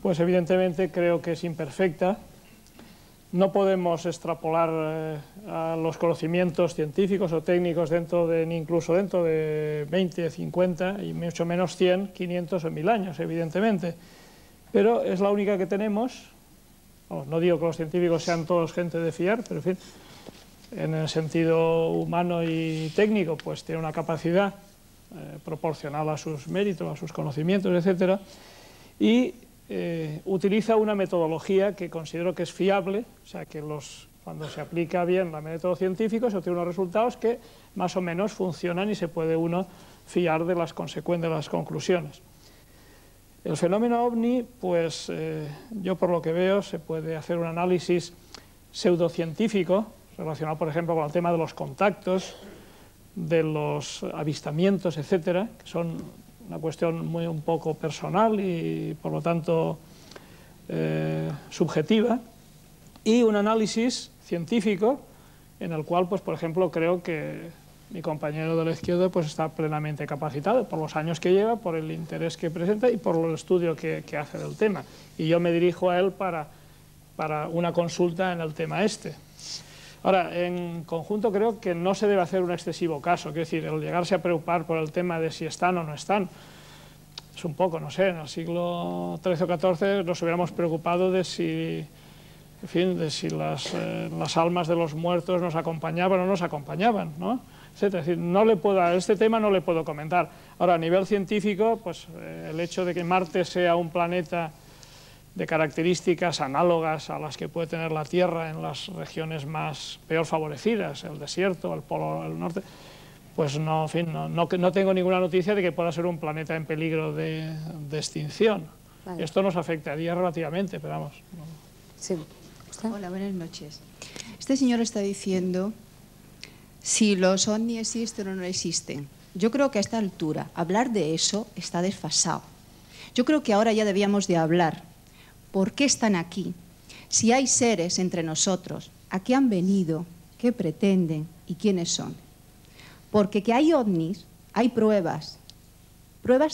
pues evidentemente creo que es imperfecta. No podemos extrapolar a los conocimientos científicos o técnicos incluso dentro de 20, 50 y mucho menos 100, 500 o 1000 años, evidentemente. Pero es la única que tenemos. No digo que los científicos sean todos gente de fiar, pero en fin, en el sentido humano y técnico, pues tiene una capacidad proporcional a sus méritos, a sus conocimientos, etc. Y utiliza una metodología que considero que es fiable, o sea que cuando se aplica bien el método científico se obtienen unos resultados que más o menos funcionan y se puede uno fiar de las conclusiones. El fenómeno OVNI, pues yo por lo que veo se puede hacer un análisis pseudocientífico relacionado, por ejemplo, con el tema de los contactos, de los avistamientos, etcétera, que son una cuestión un poco personal y, por lo tanto, subjetiva, y un análisis científico en el cual, pues, por ejemplo, creo que mi compañero de la izquierda pues, está plenamente capacitado por los años que lleva, por el interés que presenta y por el estudio que hace del tema. Y yo me dirijo a él para una consulta en el tema este. Ahora, en conjunto creo que no se debe hacer un excesivo caso, es decir, el llegarse a preocupar por el tema de si están o no están, es un poco, no sé, en el siglo XIII o XIV nos hubiéramos preocupado de si en fin, de si las almas de los muertos nos acompañaban o no nos acompañaban, ¿no? Es decir, este tema no le puedo comentar. Ahora, a nivel científico, pues el hecho de que Marte sea un planeta de características análogas a las que puede tener la Tierra en las regiones más peor favorecidas, el desierto, el polo del norte, pues no, en fin, no tengo ninguna noticia de que pueda ser un planeta en peligro de extinción. Vale. Esto nos afectaría relativamente, pero vamos. No. Sí. Hola, buenas noches. Este señor está diciendo si los ovnis existen o no existen. Yo creo que a esta altura hablar de eso está desfasado. Yo creo que ahora ya debíamos de hablar. ¿Por qué están aquí? Si hay seres entre nosotros, ¿a qué han venido? ¿Qué pretenden? ¿Y quiénes son? Porque que hay ovnis, hay pruebas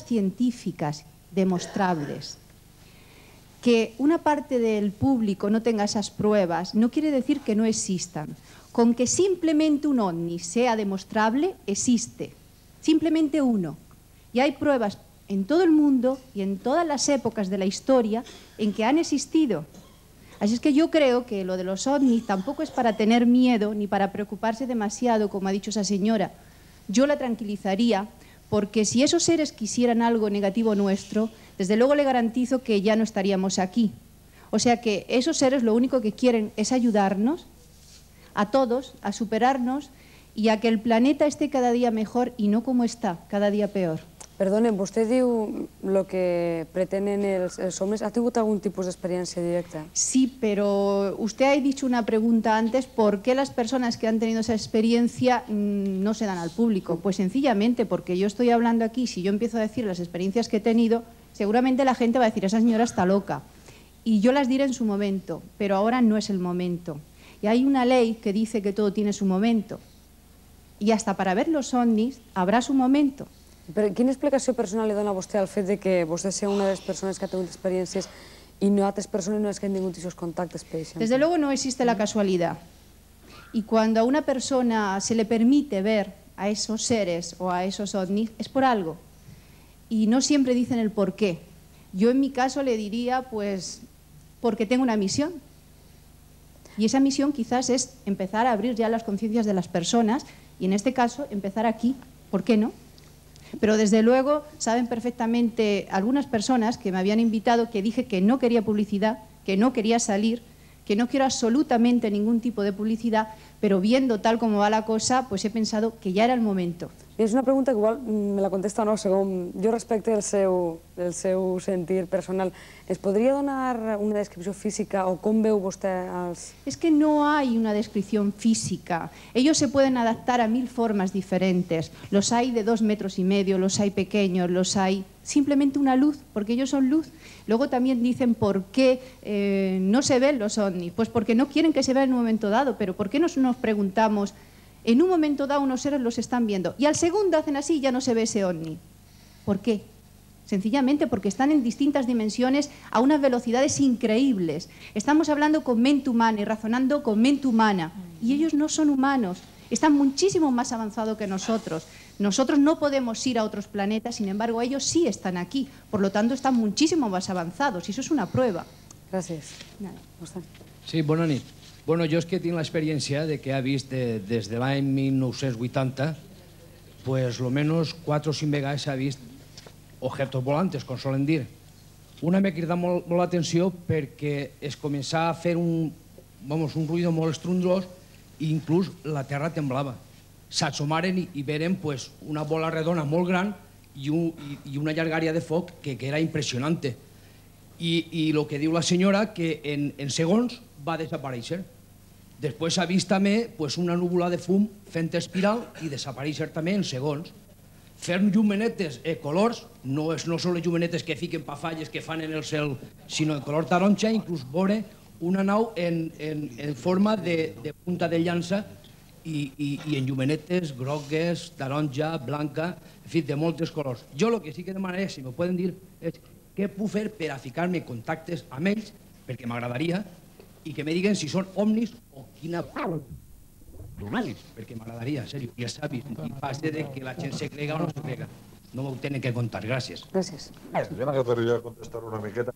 científicas demostrables. Que una parte del público no tenga esas pruebas no quiere decir que no existan. Con que simplemente un ovni sea demostrable, existe. Simplemente uno. Y hay pruebas en todo el mundo y en todas las épocas de la historia en que han existido. Así es que yo creo que lo de los ovnis tampoco es para tener miedo ni para preocuparse demasiado, como ha dicho esa señora. Yo la tranquilizaría, porque si esos seres quisieran algo negativo nuestro, desde luego le garantizo que ya no estaríamos aquí. O sea que esos seres lo único que quieren es ayudarnos a todos, a superarnos y a que el planeta esté cada día mejor y no como está, cada día peor. Perdone, vostè diu el que pretenen els homes. ¿Ha tingut algún tipo de experiencia directa? Sí, pero usted ha dicho una pregunta antes, ¿por qué las personas que han tenido esa experiencia no se dan al público? Pues sencillamente porque yo estoy hablando aquí, si yo empiezo a decir las experiencias que he tenido, seguramente la gente va a decir, esa señora está loca. Y yo las diré en su momento, pero ahora no es el momento. Y hay una ley que dice que todo tiene su momento. Y hasta para ver los ovnis habrá su momento. Però quina explicació personal li dona a vostè al fet de que vostè sigui una de les persones que ha tingut experiències i no altres persones no es que han tingut aquests contactes, per exemple? Desde luego no existe la casualidad. Y cuando a una persona se le permite ver a esos seres o a esos ovnis, es por algo. Y no siempre dicen el por qué. Yo en mi caso le diría, pues, porque tengo una misión. Y esa misión quizás es empezar a abrir ya las conciencias de las personas y en este caso empezar aquí. ¿Por qué no? Pero desde luego saben perfectamente algunas personas que me habían invitado que dije que no quería publicidad, que no quería salir, que no quiero absolutamente ningún tipo de publicidad, pero viendo tal como va la cosa, pues he pensado que ya era el momento. És una pregunta que igual me la contesta o no, segons jo respecte el seu sentir personal. ¿Es podria donar una descripció física o com veu vostè els...? Es que no hay una descripción física. Ellos se pueden adaptar a 1000 formas diferentes. Los hay de 2,5 metros, los hay pequeños, los hay... Simplemente una luz, porque ellos son luz. Luego también dicen por qué no se ven los ovnis. Pues porque no quieren que se vean en un momento dado, pero ¿por qué nos preguntamos... En un momento dado unos seres los están viendo y al segundo hacen así y ya no se ve ese ovni. ¿Por qué? Sencillamente porque están en distintas dimensiones a unas velocidades increíbles. Estamos hablando con mente humana y razonando con mente humana. Y ellos no son humanos, están muchísimo más avanzados que nosotros. Nosotros no podemos ir a otros planetas, sin embargo ellos sí están aquí. Por lo tanto están muchísimo más avanzados y eso es una prueba. Gràcies. Sí, bona nit. Bueno, jo és que tinc l'experiència de que he vist des de l'any 1980 pues lo menos 4 o 5 vegades s'ha vist objetos volantes, com solen dir. Una m'ha cridat molt l'atenció perquè es començava a fer un ruïdo molt estrondós i inclús la terra temblava. S'assomaren i veren una bola redona molt gran i una llargària de foc que era impressionant. I el que diu la senyora, que en segons va desaparèixer. Després s'ha vist també una núvula de fum fent espiral i desaparèixer també en segons. Fer llumenetes colors, no són les llumenetes que fiquen pafalles que fan en el cel, sinó de color taronja, inclús veure una nau en forma de punta de llança i en llumenetes grogues, taronja, blanca, en fi, de molts colors. Jo el que sí que demanaré, si m'ho poden dir, és què puc fer per a ficar-me en contactes amb ells, perquè m'agradaria, i que me diguen si són ovnis o quina... Perquè m'agradaria, en sèrio, ja s'ha vist, i passa de que la gent se crega o no se crega. No m'ho tenen que contar, gràcies. Gràcies. M'agradaria contestar una miqueta.